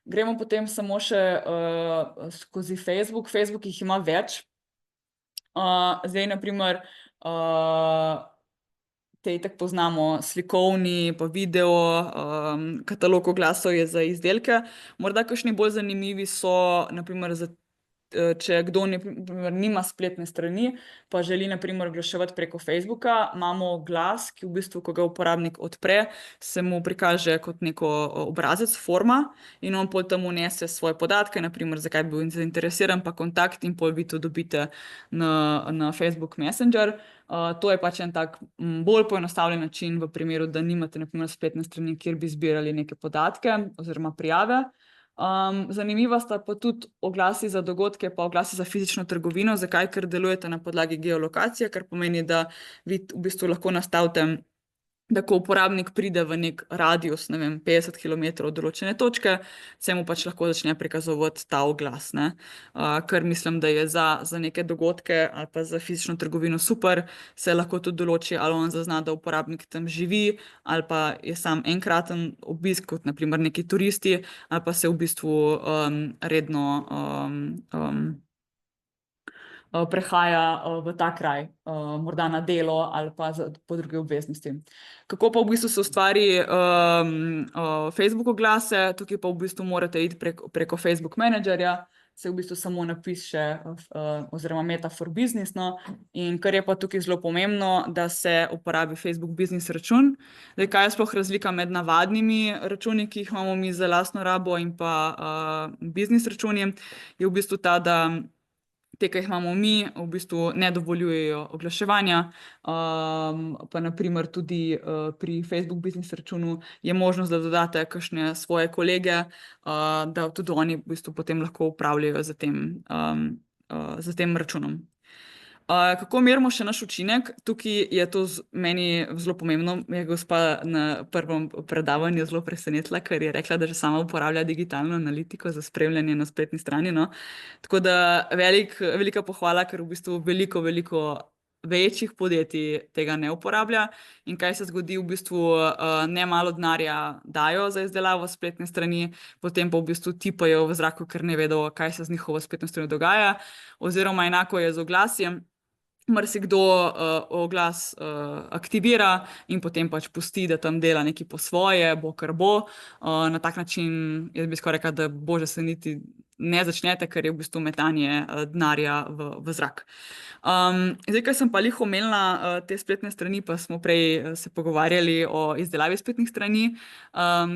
Gremo potem samo še skozi Facebook. Facebook jih ima več. Zdaj naprimer te itak poznamo, slikovni, pa video, katalog oglasov je za izdelke. Morda kakšni bolj zanimivi so, naprimer, če kdo nima spletne strani, pa želi naprimer oglaševati preko Facebooka, imamo oglas, ki v bistvu, ko ga uporabnik odpre, se mu prikaže kot neko obrazec, forma, in on pol tam vnese svoje podatke, naprimer, zakaj bi bil zainteresiran, pa kontakt, in pol vi to dobite na Facebook Messenger. To je pač en tak bolj poenostavljen način v primeru, da nimate naprimer spletne strani, kjer bi zbirali neke podatke oziroma prijave. Zanimiva sta pa tudi oglasi za dogodke, pa oglasi za fizično trgovino. Zakaj? Ker delujete na podlagi geolokacije, kar pomeni, da vi v bistvu lahko nastavite, da ko uporabnik pride v nek radius, ne vem, 50 km od določene točke, se mu pač lahko začne prikazovati ta oglas. Ne? Kar mislim, da je za neke dogodke ali pa za fizično trgovino super, se lahko tudi določi, ali on zazna, da uporabnik tam živi, ali pa je sam enkraten obisk, kot naprimer neki turisti, ali pa se v bistvu redno prehaja v ta kraj, morda na delo ali pa po druge obveznosti. Kako pa v bistvu se ustvari Facebook oglase? Tukaj pa v bistvu morate iti preko Facebook Managerja, se v bistvu samo napiše oziroma Meta for Business. No? In kar je pa tukaj zelo pomembno, da se uporabi Facebook Business račun. Zdaj, kaj je sploh razlika med navadnimi računi, ki jih imamo mi za lastno rabo, in pa business računi, je v bistvu ta, da te, ki jih imamo mi, v bistvu ne dovoljujejo oglaševanja, pa naprimer tudi pri Facebook Business računu je možnost, da dodate kakšne svoje kolege, da tudi oni v bistvu potem lahko upravljajo z tem računom. Kako merimo še naš učinek? Tukaj je to meni zelo pomembno. Me je gospa na prvem predavanju zelo presenetila, ker je rekla, da že sama uporablja digitalno analitiko za spremljanje na spletni strani. No. Tako da velika pohvala, ker v bistvu veliko večjih podjetij tega ne uporablja. In kaj se zgodi, v bistvu ne malo denarja dajo za izdelavo spletne strani, potem pa v bistvu tipajo v zraku, ker ne vedo, kaj se z njihovo spletno stranjo dogaja. Oziroma enako je z oglasjem. Marsikdo oglas aktivira in potem pač pusti, da tam dela nekaj po svoje, bo kar bo. Na tak način jaz bi skoraj rekla, da bože se niti ne začnete, ker je v bistvu metanje denarja v zrak. Zdaj, ker sem pa lih omenila te spletne strani, pa smo prej se pogovarjali o izdelavi spletnih strani,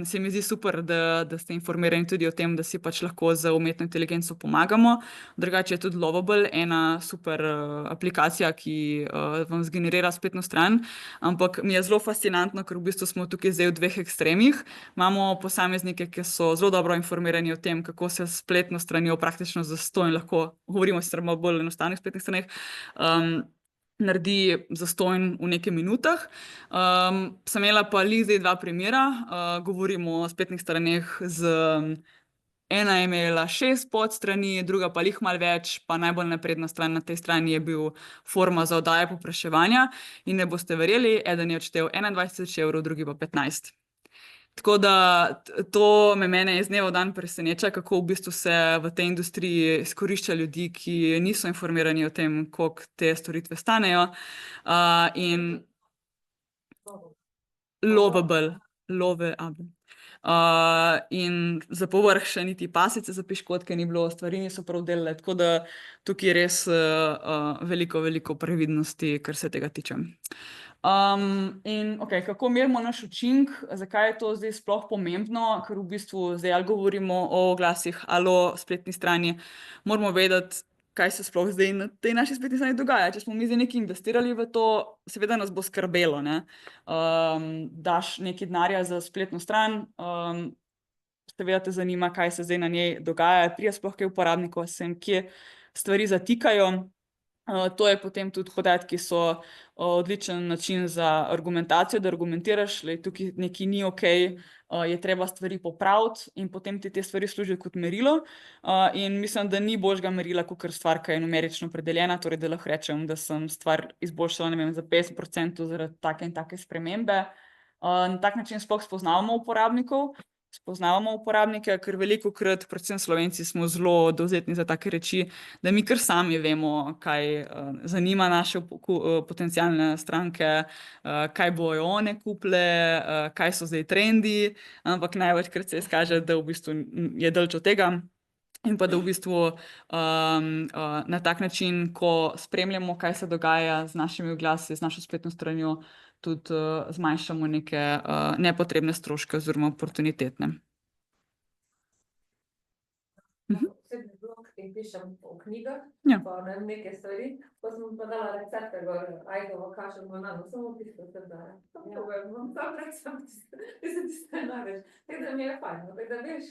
se mi zdi super, da ste informirani tudi o tem, da si pač lahko z umetno inteligenco pomagamo. Drugače je tudi Lovable ena super aplikacija, ki vam zgenerira spletno stran, ampak mi je zelo fascinantno, ker v bistvu smo tukaj zdaj v dveh ekstremih. Imamo posameznike, ki so zelo dobro informirani o tem, kako se spletno stranjo praktično zastonj lahko, govorimo sicer malo bolj enostavnih spletnih straneh, naredi zastonj v nekaj minutah. Sem imela pa zdaj dva primera, govorimo o spletnih straneh ena je imela 6 podstrani, druga pa lih malo več, pa najbolj napredna stran na tej strani je bil forma za oddajo povpraševanja in ne boste verjeli, eden je odštel 21 evrov, drugi pa 15. Tako da to mene iz dneva v dan preseneča, kako v bistvu se v tej industriji izkorišča ljudi, ki niso informirani o tem, koliko te storitve stanejo. In Lovable. In za povrh še niti pasice za piškotke ni bilo, stvari niso prav delale, tako da tukaj je res veliko previdnosti, kar se tega tiče. In kako merimo naš učinek, zakaj je to zdaj sploh pomembno, ker v bistvu zdaj ali govorimo o oglasih ali o spletni strani, moramo vedeti, kaj se sploh zdaj na tej naši spletni strani dogaja. Če smo mi zdaj nekaj investirali v to, seveda nas bo skrbelo, ne. Daš nekaj denarja za spletno stran, seveda te zanima, kaj se zdaj na njej dogaja, prije sploh kaj uporabnikov, se jim kje stvari zatikajo. To je potem tudi podatki so odličen način za argumentacijo, da argumentiraš, da tukaj nekaj ni okej, je treba stvari popraviti in potem ti te stvari služijo kot merilo. In mislim, da ni boljšega merila, kakor stvar, ki je numerično opredeljena, torej da lahko rečem, da sem stvar izboljšala, ne vem, za 50% zaradi take in take spremembe. Na tak način sploh spoznavamo uporabnike, ker velikokrat, predvsem Slovenci, smo zelo dovzetni za take reči, da mi kar sami vemo, kaj zanima naše potencialne stranke, kaj bojo one kupile, kaj so zdaj trendi, ampak največkrat se izkaže, da v bistvu je daleč od tega. In pa da v bistvu na tak način, ko spremljamo, kaj se dogaja z našimi oglasi, z našo spletno stranjo, tudi zmanjšamo neke nepotrebne stroške oziroma oportunitetne. Posebni blog in pišem o knjigah, Ja. pa ne neke stvari, pa sem pa dala recepte gor, ajdovo kašo, banano, samo tisto se da. Imam sam recept, mislim, ti se nareč. Tako da mi je fajn, tako da veš,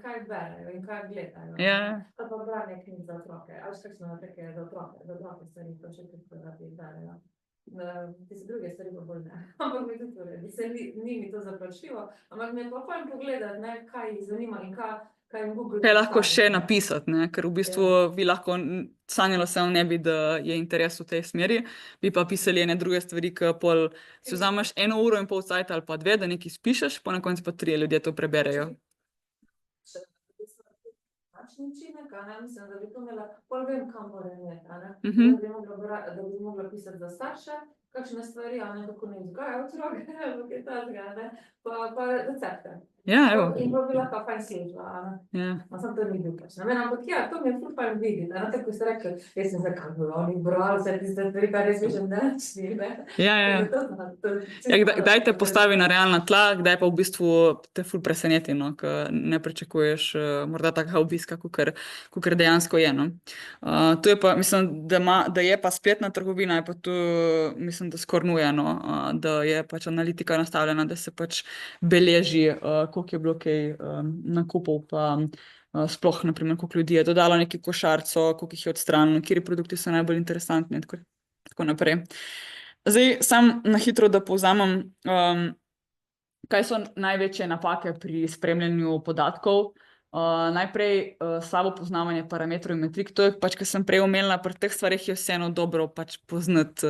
kaj berejo in kaj gledajo. Ja. Pa branje knjig za otroke, ali kakšno take za otroke stvari, to še tudi da ti berejo. Ti se druge stvari pa bolj ne, ampak mi tudi uredi, ni mi to zaplačljivo, ampak mi je pa fajn pogledati, ne, kaj jih zanima in kaj lahko še napisati, ne? Ker v bistvu vi lahko, sanjalo sem ne bi, da je interes v tej smeri, bi pa pisali ene druge stvari, ki pol si vzameš 1 uro in pol cajta ali pa 2, da nekaj spišeš, pa na koncu pa 3 ljudje to preberejo. Učinek, mislim, da bi to imela, pol vem, kam moram imeti, da bi mogla pisati za starše, kakšne stvari, kako ne vzgaja otroke, kaj takega, pa recepte. Ja, evo. In pa bi lahko fajn sledila, samo to ni bil pač. Ampak ja, to mi je ful fajn videti, tako ste rekli, jaz sem zdaj kako oni brali vse tiste stvari, kar res višem današnji, ne. Ja. Kdaj te postavi na realna tla, kdaj pa v bistvu te ful preseneti, no, ko ne pričakuješ morda takega obiska, kakor dejansko je, no. Tu je pa, mislim, da je pa spletna trgovina, je pa tu, mislim, da skoraj nujno, da je pač analitika nastavljena, da se pač beleži, koliko je bilo kaj nakupov, pa sploh, naprimer, koliko ljudi je dodalo neki košarico, koliko jih je odstranilo, kateri produkti so najbolj interesantni in tako naprej. Zdaj, sam na hitro, da povzamem, kaj so največje napake pri spremljanju podatkov. Najprej slabo poznavanje parametrov in metrik. To je pač, kar sem prej omenila, pri teh stvareh je vseeno dobro pač poznati,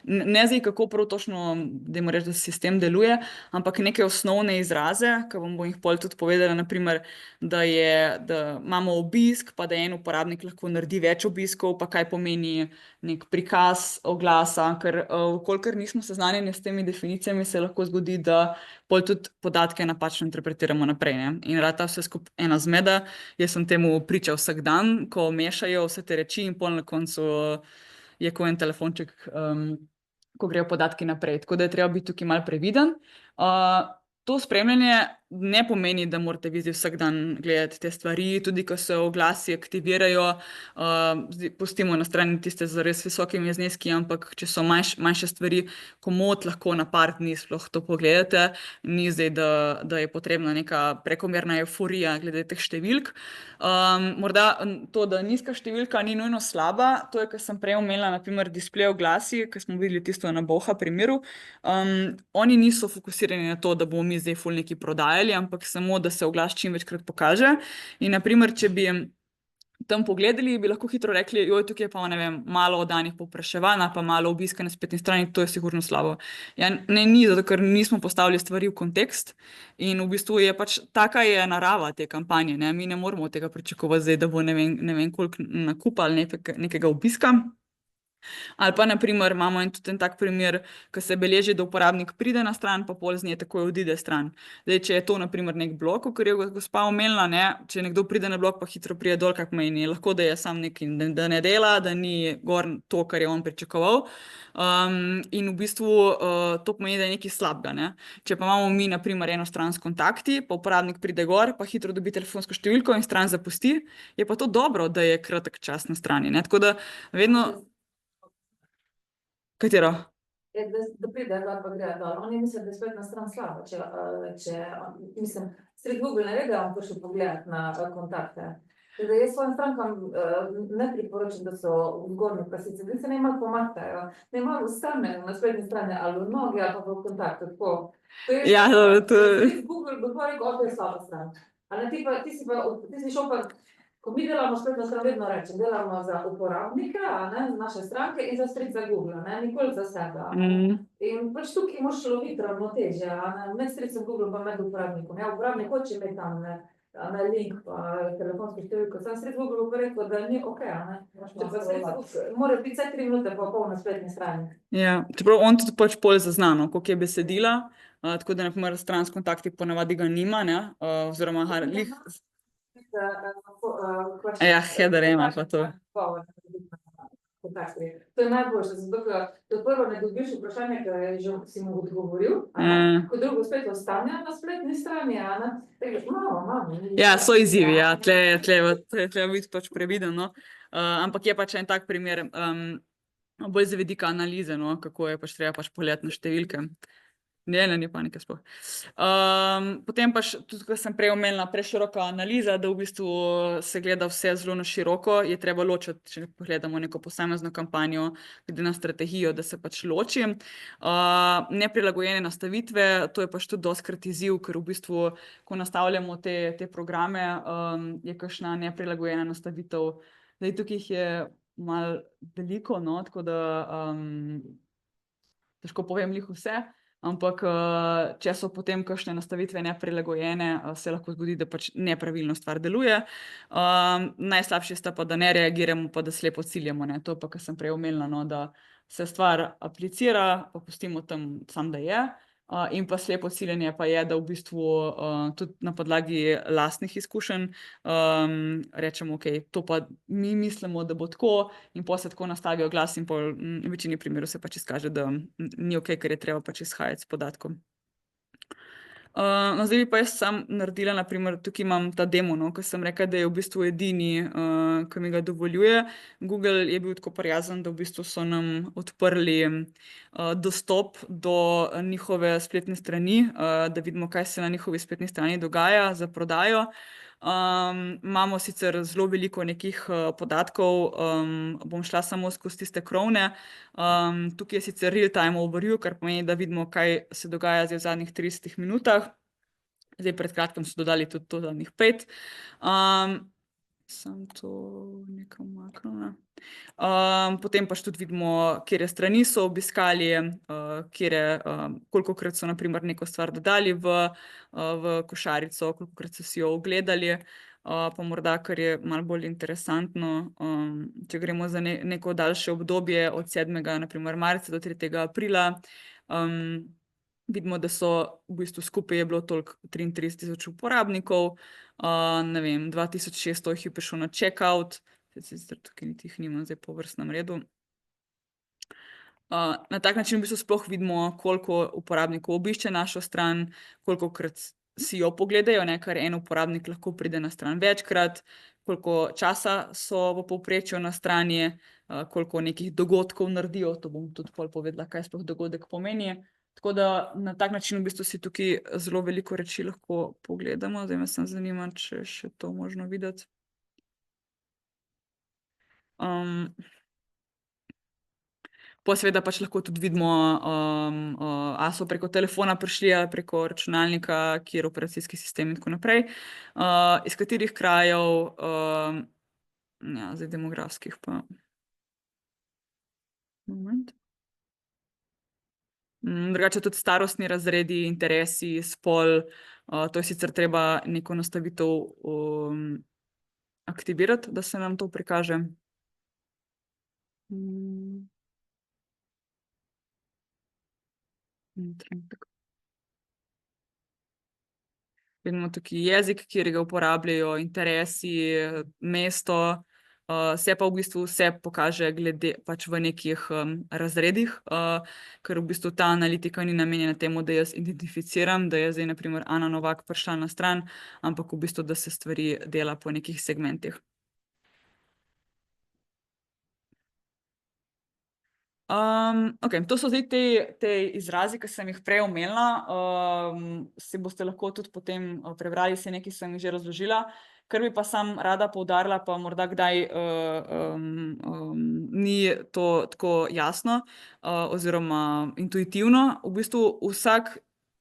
ne zdaj, kako prav točno, dajmo reči, da sistem deluje, ampak neke osnovne izraze, ki vam bom jih pol tudi povedala, naprimer, da imamo obisk, pa da en uporabnik lahko naredi več obiskov, pa kaj pomeni nek prikaz oglasa, ker kolikor nismo seznanjeni s temi definicijami, se lahko zgodi, da pol tudi podatke napačno interpretiramo naprej, ne? In rata vse skupaj ena zmeda. Jaz sem temu priča vsak dan, ko mešajo vse te reči in pol na koncu je ko en telefonček, ko grejo podatki naprej. Tako da je treba biti tukaj malo previden. To spremljanje ne pomeni, da morate vi zdaj vsak dan gledati te stvari, tudi ko se oglasi aktivirajo, pustimo na strani tiste z res visokimi zneski, ampak če so manjše stvari, komot lahko na par dni sploh to pogledate, ni zdaj, da je potrebna neka prekomerna euforija glede teh številk. Morda to, da nizka številka ni nujno slaba, to je, kar sem prej omenila, naprimer displej oglasi, ker smo videli tisto na Boha primeru. Oni niso fokusirani na to, da bomo mi zdaj ful neki prodajali, ampak samo, da se oglas čim večkrat pokaže. In naprimer, če bi tam pogledali, bi lahko hitro rekli, joj, tukaj je pa, ne vem, malo oddanih povpraševanj, pa malo obiska na spletni strani, to je sigurno slabo. Ja, ne, ni, zato ker nismo postavili stvari v kontekst in v bistvu je pač taka je narava te kampanje, ne? Mi ne moramo tega pričakovati zdaj, da bo ne vem koliko nakupa ali nekega obiska. Ali pa, naprimer, imamo tudi en tak primer, ko se beleži, da uporabnik pride na stran, pa pol z nje takoj odide stran. Zdaj, če je to, naprimer, nek blok, kot je gospa omenila, ne, če nekdo pride na blok, pa hitro pride dol, kak meni, lahko da je sam neki, da ne dela, da ni gor to, kar je on pričakoval. In v bistvu to pomeni, da je nekaj slabega, ne. Če pa imamo mi, naprimer, eno stran s kontakti, pa uporabnik pride gor, pa hitro dobi telefonsko številko in stran zapusti, je pa to dobro, da je kratek čas na strani, ne. Tako da vedno... Katero? Da pride dol pa gre dol. Oni mislijo, da je spletna stran slaba, mislim, stvari Google ne ve, da on prišel pogledat na kontakte. Da jaz svojim strankam ne priporočam, da so v zgornji prasici, da se ne malo pomaktajo, ne malo ostanejo na spletni strani ali v nogi ali pa v kontaktu, tako. Ja, Google bo pa rekel, to je slaba stran. Ali ti si šel pa, ko mi delamo spletno stran, vedno rečem, delamo za uporabnike, za naše stranke in za stric za Google, nikoli za sebe. In pač tukaj moraš loviti ravnotežje, med stricem Google pa med uporabnikom. Ja, uporabnik hoče imeti tam na link pa telefonsko številko, sam stric Google bo rekel, da ni okej, Če pa stric mora biti vsaj 3 minute pa pol na spletni strani. Ja, čeprav on tudi pač pol zaznano, koliko je besedila, tako da, na primer, stran s kontakti ponavadi ga nima, ne, oziroma lih... Ja, header ima pa to. To je najboljše, zato ker to prvo ne dobiš vprašanje, ker že si mu odgovoril, kot drugo spet ostane na spletni strani, Ja, so izzivi, ja, tle je treba biti pač previden, no. Ampak je pač en tak primer, bolj z vidika analize, no, kako je pač treba pač pogledati na številke. Ne, ni panike sploh. Potem pač, tudi ko sem prej omenila, preširoka analiza, da v bistvu se gleda vse zelo na široko, je treba ločiti, če pogledamo neko posamezno kampanjo, glede na strategijo, da se pač loči. Neprilagojene nastavitve, to je pač tudi dostikrat izziv, ker v bistvu, ko nastavljamo te programe, je kakšna neprilagojena nastavitev. Zdaj, tukaj jih je malo veliko, no, tako da težko povem glih vse. Ampak če so potem kakšne nastavitve neprilagojene, se lahko zgodi, da pač nepravilno stvar deluje. Najslabše sta pa, da ne reagiramo, pa da slepo ciljamo, ne. To pa, kar sem prej omenila, no, da se stvar aplicira, pa pustimo tam sam, da je. In pa slepo ciljanje pa je, da v bistvu tudi na podlagi lastnih izkušenj rečemo, okej, to pa mi mislimo, da bo tako, in pol se tako nastavijo oglas in pol v večini primerov se pač izkaže, da ni okej, ker je treba pač izhajati s podatkom. No, zdaj bi pa jaz sam naredila, naprimer, tukaj imam ta demo, no, ko sem rekla, da je v bistvu edini, ki mi ga dovoljuje. Google je bil tako prijazen, da v bistvu so nam odprli dostop do njihove spletne strani, da vidimo, kaj se na njihovi spletni strani dogaja za prodajo. Imamo sicer zelo veliko nekih podatkov, bom šla samo skozi tiste krovne. Tukaj je sicer real-time overview, kar pomeni, da vidimo, kaj se dogaja zdaj v zadnjih 30 minutah. Zdaj pred kratkim so dodali tudi to zadnjih 5. Sem to nekaj umaknila. Potem pa tudi vidimo, kjer strani so obiskali, kolikokrat so naprimer neko stvar dodali v košarico, kolikokrat so si jo ogledali. Pa morda, kar je malo bolj interesantno, če gremo za neko daljše obdobje od 7. naprimer marca do 3. aprila, vidimo, da so v bistvu skupaj je bilo toliko 33.000 uporabnikov, ne vem, 2600 jih je prišlo na checkout, sicer tukaj niti jih nimam zdaj po vrstnem redu. Na tak način v bistvu sploh vidimo, koliko uporabnikov obišče našo stran, kolikokrat si jo pogledajo, ne, ker en uporabnik lahko pride na stran večkrat, koliko časa so v povprečju na strani, koliko nekih dogodkov naredijo, to bom tudi pol povedala, kaj sploh dogodek pomeni. Tako da na tak način v bistvu si tukaj zelo veliko reči lahko pogledamo. Zdaj me samo zanima, če je še to možno videti. Pa seveda pač lahko tudi vidimo, a so preko telefona prišli ali preko računalnika, kjer operacijski sistem in tako naprej. Iz katerih krajev, ja, zdaj demografskih pa. Moment. Drugače tudi starostni razredi, interesi, spol, to je sicer treba neko nastavitev aktivirati, da se nam to prikaže. Trenutek. Vidimo tukaj jezik, kjer ga uporabljajo, interesi, mesto, se pa v bistvu vse pokaže glede pač v nekih razredih, ker v bistvu ta analitika ni namenjena temu, da jaz identificiram, da je zdaj na primer Ana Novak prišla na stran, ampak v bistvu, da se stvari dela po nekih segmentih. Okej, to so zdaj te izrazi, ki sem jih prej omenila. Si boste lahko tudi potem prebrali, saj nekaj sem jih že razložila. Kar bi pa samo rada poudarila, pa morda kdaj ni to tako jasno, oziroma intuitivno. V bistvu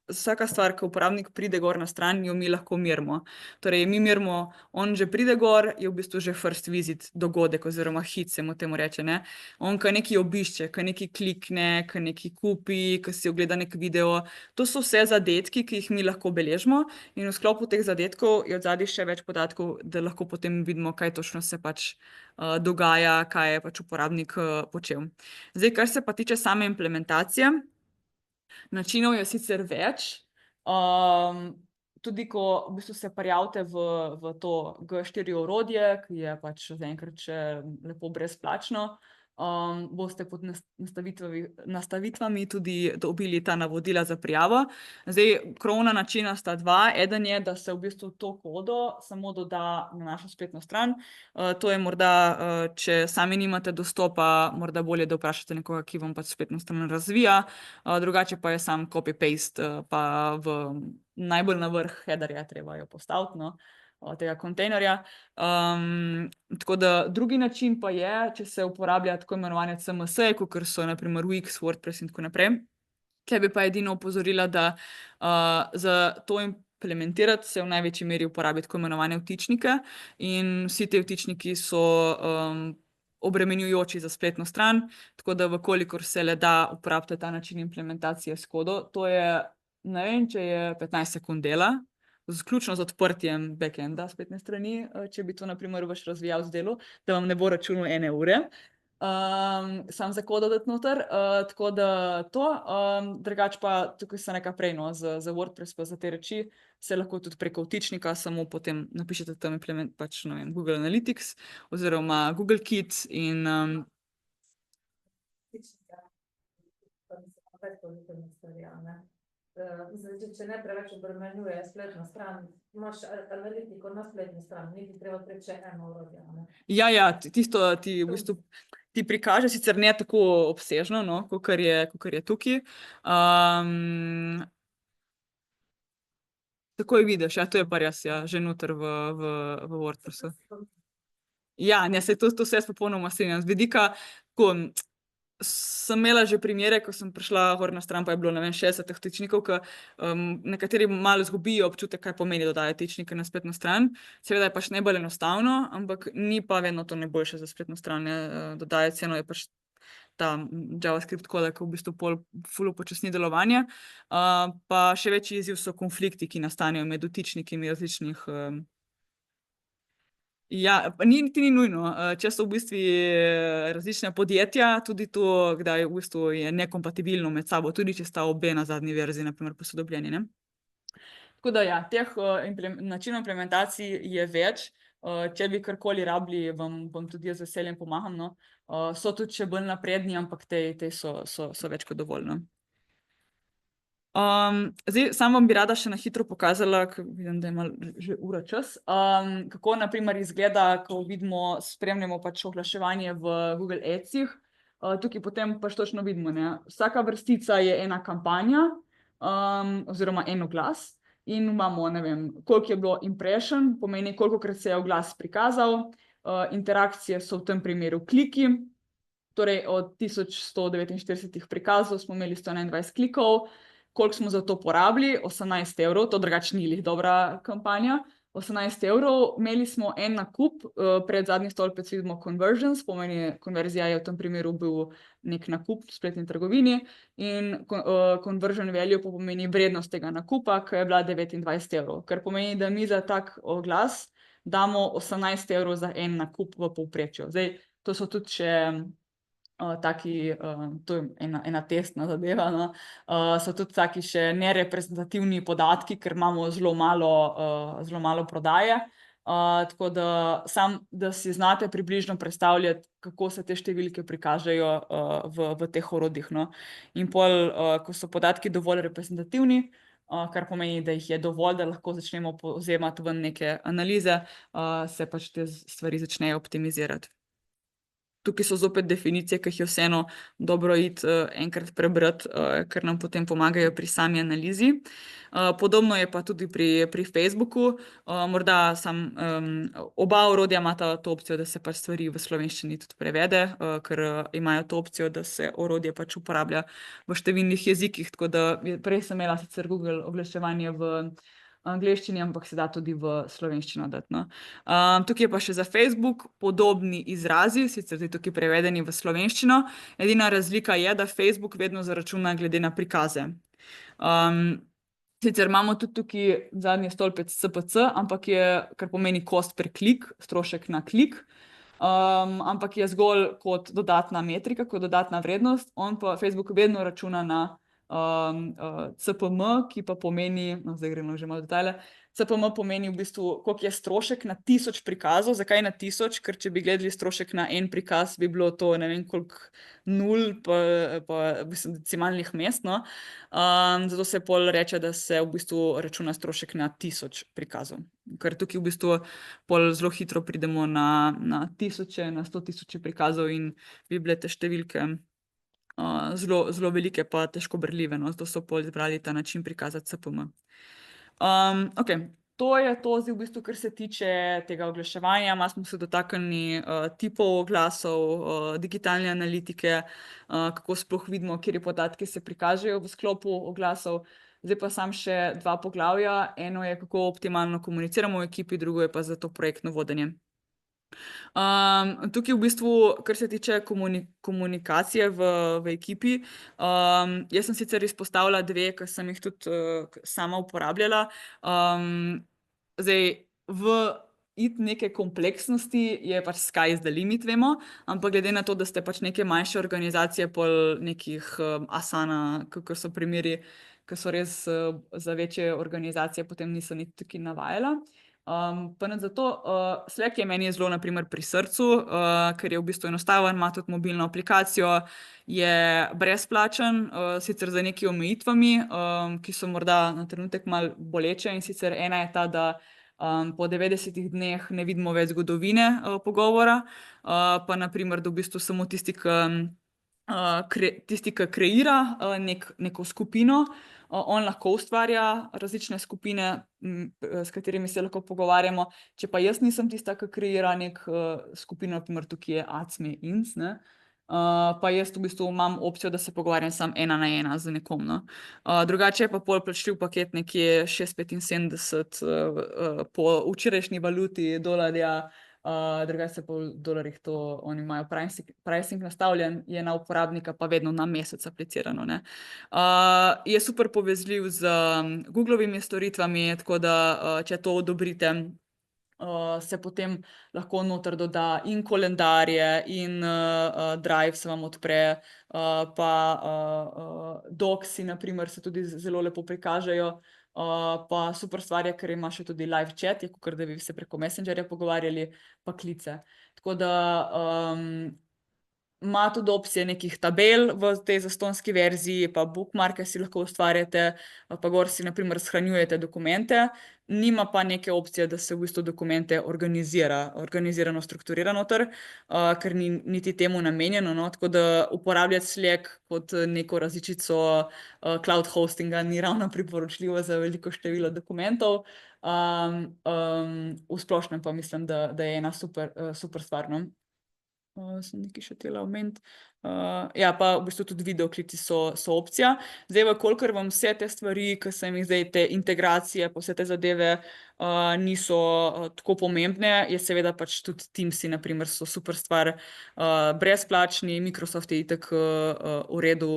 vsaka stvar, ko uporabnik pride gor na stran, jo mi lahko merimo. Torej, mi merimo, on že pride gor, je v bistvu že first visit dogodek oziroma hit se mu temu reče, ne. On, ko nekaj obišče, ko nekaj klikne, ko nekaj kupi, ko si ogleda nek video, to so vse zadetki, ki jih mi lahko beležimo, in v sklopu teh zadetkov je odzadaj še več podatkov, da lahko potem vidimo, kaj točno se pač dogaja, kaj je pač uporabnik počel. Zdaj, kar se pa tiče same implementacije, načinov je sicer več. Tudi ko v bistvu se prijavite v to G4 orodje, ki je pač zaenkrat še lepo brezplačno, boste pod nastavitvami tudi dobili ta navodila za prijavo. Zdaj, krovna načina sta dva. Eden je, da se v bistvu to kodo samo doda na našo spletno stran. To je morda, če sami nimate dostopa, morda bolje, da vprašate nekoga, ki vam pač spletno stran razvija. Drugače pa je sam copy-paste, pa najbolj na vrh headerja treba jo postaviti, no, tega kontejnerja. Tako da drugi način pa je, če se uporablja tako imenovane CMS-je, kakor so na primer Wix, WordPress in tako naprej. Tule bi pa edino opozorila, da za to implementirati se v največji meri uporabi tako imenovane vtičnike, in vsi ti vtičniki so obremenjujoči za spletno stran, tako da v kolikor se le da, uporabite ta način implementacije s kodo. To je, ne vem, če je 15 sekund dela, vključno z odprtjem backenda spletne strani, če bi to na primer vaš razvijalec delal, da vam ne bo računal 1 ure. Samo za kodo dati noter, tako da to. Drugače pa tukaj se nekaj prej, no, za WordPress pa za te reči se lahko tudi preko vtičnika samo potem napišete tam pač, ne vem, Google Analytics oziroma Google Kit in Če ne preveč obremenjuje spletno stran, imaš analitiko na spletni strani, ni ti treba prek še eno orodje, a ne. Ja, tisto ti v bistvu ti prikaže, sicer ne tako obsežno, no, kakor je tukaj. takoj vidiš, ja, to je pa res, ja, že noter v WordPressu. Ja, ne, se to se jaz popolnoma strinjam. Z vidika, ko sem imela že primere, ko sem prišla gor na stran, pa je bilo, ne vem, 60 vtičnikov, ki nekateri malo izgubijo občutek, kaj pomeni dodajati vtičnike na spletno stran. Seveda je pač najbolj enostavno, ampak ni pa vedno to najboljše za spletno stran. Dodajati ceno je pač ta JavaScript koda, ki v bistvu ful upočasni delovanje. Pa še večji izziv so konflikti, ki nastanejo med vtičniki različnih. Ja, pa niti ni nujno. Če so v bistvu različna podjetja, tudi to, kdaj v bistvu je nekompatibilno med sabo, tudi če sta obe na zadnji verziji, naprimer, posodobljeni, ne? Tako da ja, teh načinov implementacij je več. Če bi karkoli rabili, vam tudi jaz z veseljem pomagam, no. So tudi še bolj napredni, ampak te so več kot dovolj, no. Zdaj, samo vam bi rada še na hitro pokazala, ker vidim, da ima že ura čas, kako naprimer izgleda, ko vidimo, spremljamo pač oglaševanje v Google Adsih. Tukaj potem pač točno vidimo, ne, vsaka vrstica je ena kampanja, oziroma en oglas in imamo, ne vem, koliko je bilo impression, pomeni, kolikokrat se je oglas prikazal, interakcije so v tem primeru kliki, torej od 1149 prikazov smo imeli 121 klikov. Koliko smo za to porabili? 18 €, to drugače ni lih dobra kampanja. 18 €, imeli smo en nakup, pred zadnji stolpec vidimo conversions, pomeni, konverzija je v tem primeru bil nek nakup v spletni trgovini in conversion value pa pomeni vrednost tega nakupa, ki je bila 29 €, kar pomeni, da mi za tak oglas damo 18 € za en nakup v povprečju. Zdaj, to so tudi še taki, to je ena testna zadeva, no. So tudi taki še nereprezentativni podatki, ker imamo zelo malo prodaje. Tako da samo, da si znate približno predstavljati, kako se te številke prikažejo v teh orodjih, no. In pol, ko so podatki dovolj reprezentativni, kar pomeni, da jih je dovolj, da lahko začnemo povzemati ven neke analize, se pač te stvari začnejo optimizirati. Tukaj so zopet definicije, ki jih je vseeno dobro iti enkrat prebrati, ker nam potem pomagajo pri sami analizi. Podobno je pa tudi pri Facebooku. Morda oba orodja imata to opcijo, da se pač stvari v slovenščini tudi prevede, ker imajo to opcijo, da se orodje pač uporablja v številnih jezikih, tako da prej sem imela sicer Google oglaševanje v angleščini, ampak se da tudi v slovenščino dati, no. Tukaj je pa še za Facebook podobni izrazi, sicer zdaj tukaj prevedeni v slovenščino. Edina razlika je, da Facebook vedno zaračuna glede na prikaze. Sicer imamo tudi tukaj zadnji stolpec CPC, ampak je, kar pomeni cost per klik, strošek na klik, ampak je zgolj kot dodatna metrika, kot dodatna vrednost. On pa Facebook vedno računa na CPM, ki pa pomeni, no, zdaj gremo že malo v detajle, CPM pomeni v bistvu, koliko je strošek na 1000 prikazov. Zakaj na 1000? Ker če bi gledali strošek na en prikaz, bi bilo to ne vem koliko nul, pa decimalnih mest, no. Zato se pol reče, da se v bistvu računa strošek na 1000 prikazov. Ker tukaj v bistvu pol zelo hitro pridemo na tisoče, na 100 000 prikazov in bi bile te številke zelo velike pa težko berljive, no, zato so pol izbrali ta način prikazati CPM. Okej, to je to zdaj v bistvu, kar se tiče tega oglaševanja. Malo smo se dotaknili tipov oglasov, digitalne analitike, kako sploh vidimo, kateri podatki se prikažejo v sklopu oglasov. Zdaj pa samo še dva poglavja. Eno je, kako optimalno komuniciramo v ekipi, drugo je pa za to projektno vodenje. Tukaj v bistvu, kar se tiče komunikacije v ekipi, jaz sem sicer izpostavila dve, ki sem jih tudi sama uporabljala. Zdaj, v iti neke kompleksnosti je pač sky is the limit, vemo, ampak glede na to, da ste pač neke manjše organizacije, pol nekih Asana, kakor so primeri, ki so res za večje organizacije, potem niso niti tukaj navajala. Pa ne zato, Slack je meni zelo na primer pri srcu, ker je v bistvu enostaven, ima tudi mobilno aplikacijo, je brezplačen, sicer z nekaj omejitvami, ki so morda na trenutek malo boleče, in sicer ena je ta, da po 90 dneh ne vidimo več zgodovine pogovora, pa na primer, da v bistvu samo tisti, ki tisti, ki kreira neko skupino, on lahko ustvarja različne skupine, s katerimi se lahko pogovarjamo. Če pa jaz nisem tista, ki kreira skupino, naprimer tukaj je Acme Ins, ne, pa jaz v bistvu imam opcijo, da se pogovarjam sam 1 na 1 z nekom. No. Drugače je pa pol plačljiv paket nekje 6,75 po včerajšnji valuti dolarja. Drugače se po dolarjih to, oni imajo pricing nastavljen, je na uporabnika pa vedno na mesec aplicirano. Ne. Je super povezljiv z Googlovimi storitvami, tako da če to odobrite, se potem lahko noter doda in koledarje in Drive se vam odpre, pa doksi naprimer se tudi zelo lepo prikažejo. Pa super stvar je, ker ima še tudi live chat, je kakor da bi se preko Messengerja pogovarjali, pa klice. Tako da ima tudi opcije nekih tabel v tej zastonjski verziji, pa bookmarke si lahko ustvarjate, pa gor si naprimer shranjujete dokumente. Nima pa neke opcije, da se v bistvu dokumente organizirano strukturira noter, ker ni niti temu namenjeno. No? Tako da uporabljati Slack kot neko različico cloud hostinga ni ravno priporočljivo za veliko število dokumentov. V splošnem pa mislim, da je ena super stvar. No? Sem nekaj še hotela omeniti. Ja, pa v bistvu tudi videoklici so opcija. Zdaj, kolikor vam vse te stvari, ki sem jih zdaj, te integracije, pa vse te zadeve niso tako pomembne, je seveda pač tudi Teamsi, naprimer, so super stvar, brezplačni, Microsoft je itak v redu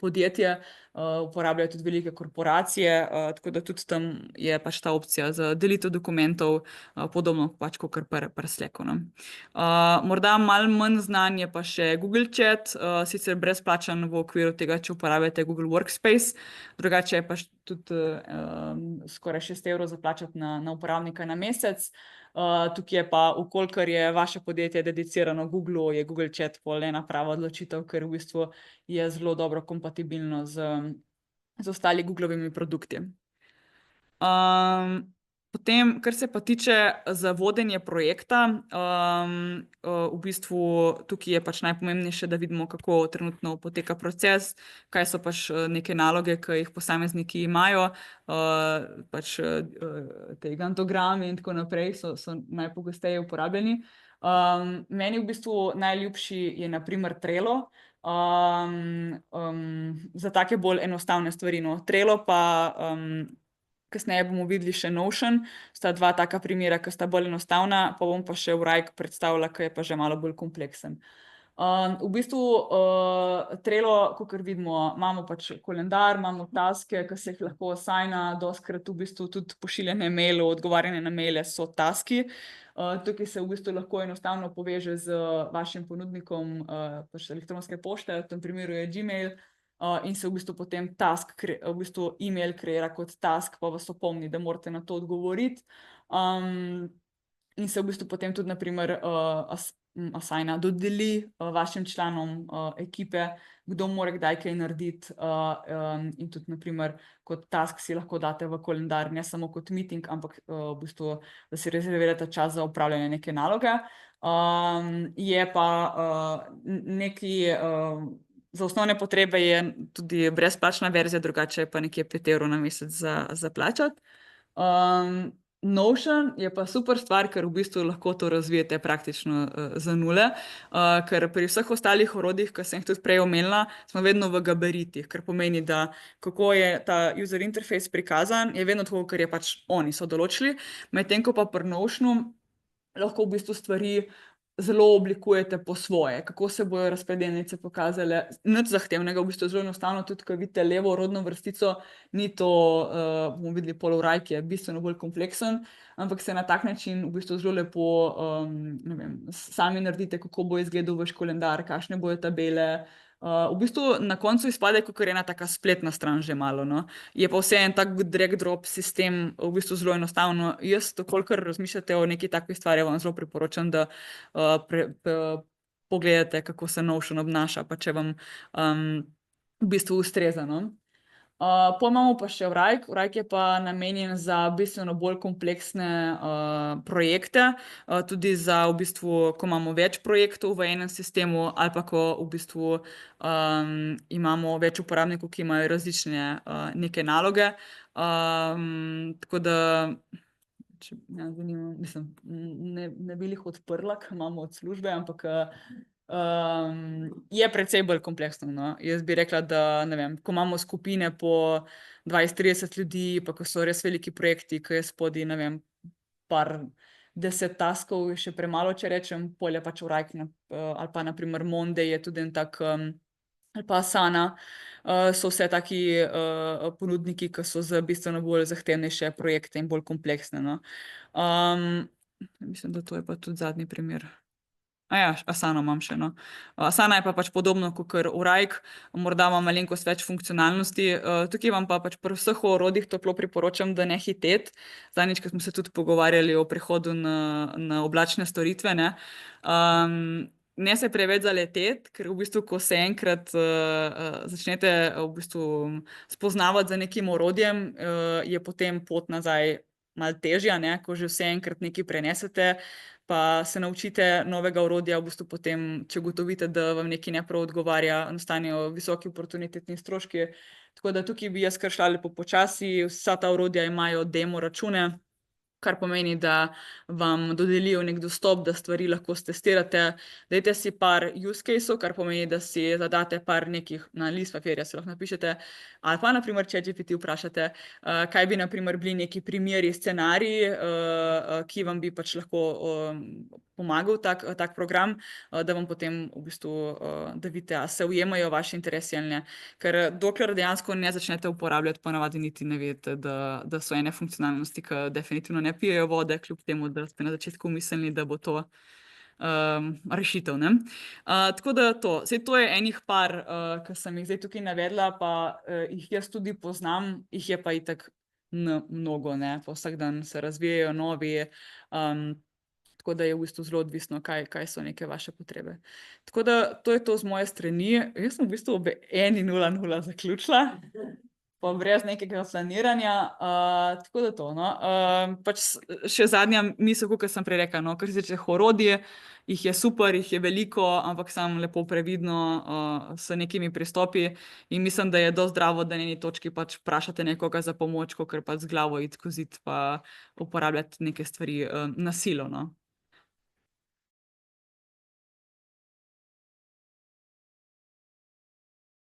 podjetje, uporabljajo tudi velike korporacije, tako da tudi tam je pač ta opcija za delitev dokumentov, podobno pač kakor pri Slacku. No. Morda malo manj znan je pa še Google Chat, sicer brezplačen v okviru tega, če uporabljate Google Workspace, drugače je pa tudi skoraj 6 evrov zaplačati na uporabnika na mesec. Tukaj je pa, ukolikor je vaše podjetje dedicirano Googlu, je Google Chat pol ena prava odločitev, ker v bistvu je zelo dobro kompatibilno z ostali Googlovimi produkti. Potem, kar se pa tiče za vodenje projekta, v bistvu tukaj je pač najpomembnejše, da vidimo, kako trenutno poteka proces, kaj so pač neke naloge, ki jih posamezniki imajo, pač te gantogrami in tako naprej so najpogosteje uporabljeni. Meni v bistvu najljubši je naprimer Trello, za take bolj enostavne stvari. No. Trello pa kasneje bomo videli še Notion, sta dva taka primera, ki sta bolj enostavna, pa bom pa še Wrike predstavila, ki je pa že malo bolj kompleksen. V bistvu Trello, kakor vidimo, imamo pač koledar, imamo taske, ki se jih lahko assigna, dostikrat v bistvu tudi pošiljanje mailov, odgovarjanje na maile so taski. Tukaj se v bistvu lahko enostavno poveže z vašim ponudnikom pač elektronske pošte, v tem primeru je Gmail, in se v bistvu potem email kreira kot task, pa vas opomni, da morate na to odgovoriti. In se v bistvu potem tudi naprimer assigna, dodeli vašim članom ekipe, kdo mora kdaj kaj narediti, in tudi naprimer kot task si lahko date v koledar, ne samo kot meeting, ampak v bistvu, da si rezervirate čas za opravljanje neke naloge. Je pa nekaj za osnovne potrebe je tudi brezplačna verzija, drugače je pa nekje 5 evrov na mesec za plačati. Notion je pa super stvar, ker v bistvu lahko to razvijete praktično za nule, ker pri vseh ostalih orodjih, ki sem jih tudi prej omenila, smo vedno v gabaritih, kar pomeni, da kako je ta user interface prikazan, je vedno tako, ker je pač oni so določili, medtem ko pa pri Notionu lahko v bistvu stvari zelo oblikujete po svoje, kako se bojo razpredelnice pokazale, nič zahtevnega, v bistvu zelo enostavno, tudi ko vidite levo rodno vrstico, ni to, bomo videli Wrike, ki je bistveno bolj kompleksen, ampak se na tak način v bistvu zelo lepo, ne vem, sami naredite, kako bo izgledal vaš koledar, kakšne bojo tabele. V bistvu na koncu izpade, kakor ena taka spletna stran že malo, no. Je pa vse en tak drag-drop sistem, v bistvu zelo enostavno. Jaz, kolikor razmišljate o neki takvi stvari, vam zelo priporočam, da pogledate, kako se Notion obnaša, pa če vam v bistvu ustreza, no. Pol imamo pa še Vrajk. Vrajk je pa namenjen za bistveno bolj kompleksne projekte, tudi za v bistvu, ko imamo več projektov v enem sistemu ali pa ko v bistvu imamo več uporabnikov, ki imajo različne neke naloge. Tako da, če me zanima, mislim, ne bi jih odprla, ker imamo od službe, ampak je precej bolj kompleksno. No. Jaz bi rekla, da ne vem, ko imamo skupine po 20-30 ljudi, pa ko so res veliki projekti, ki je spodaj, ne vem, par 10 taskov, je še premalo, če rečem, pol je pač Vrajk, ali pa naprimer Monday je tudi en tak, ali pa Asana, so vse taki ponudniki, ki so za bistveno bolj zahtevnejše projekte in bolj kompleksne. No. Mislim, da to je pa tudi zadnji primer. Asana imam še, no. Asana je pa pač podobno kakor Vrajk, morda ima malenkost več funkcionalnosti. Tukaj vam pa pač pri vseh orodjih toplo priporočam, da ne hiteti. Zadnjič, ko smo se tudi pogovarjali o prehodu na oblačne storitve, ne. Ne se preveč zaleteti, ker v bistvu, ko se enkrat začnete v bistvu spoznavati za nekim orodjem, je potem pot nazaj malo težja, ne, ko že vse enkrat nekaj prenesete, pa se naučite novega orodja, v bistvu potem, če ugotovite, da vam nekaj ne prav odgovarja, nastanejo visoki oportunitetni stroški. Tako da tukaj bi jaz kar šla lepo počasi, vsa ta orodja imajo demo račune, kar pomeni, da vam dodelijo nek dostop, da stvari lahko stestirate. Dajte si par use caseov, kar pomeni, da si zadate par nekih na list papirja, si lahko napišete, ali pa naprimer ChatGPT vprašate, kaj bi naprimer bili neki primeri, scenariji, ki vam bi pač lahko pomagal tak program, da vam potem v bistvu, da vidite, a se ujemajo vaši interesi ali ne. Ker dokler dejansko ne začnete uporabljati, ponavadi niti ne vedete, da so ene funkcionalnosti, ki definitivno ne pijejo vode, kljub temu, da ste na začetku mislili, da bo to rešitev, ne. Tako da to. Saj to je enih par, ki sem jih zdaj tukaj navedla, pa jih jaz tudi poznam, jih je pa itak mnogo, ne. Pa vsak dan se razvijajo novi, tako da je v bistvu zelo odvisno, kaj so neke vaše potrebe. Tako da to je to z moje strani. Jaz sem v bistvu ob 1:00 zaključila, pa brez nekega planiranja, tako da to, no. Pač še zadnja misel, kakor sem prej rekla, no, kar se tiče orodij, jih je super, jih je veliko, ampak samo lepo previdno, s nekimi pristopi, in mislim, da je dosti zdravo, da na eni točki pač vprašate nekoga za pomoč, kakor pač z glavo iti skozi pa uporabljati neke stvari na silo, no.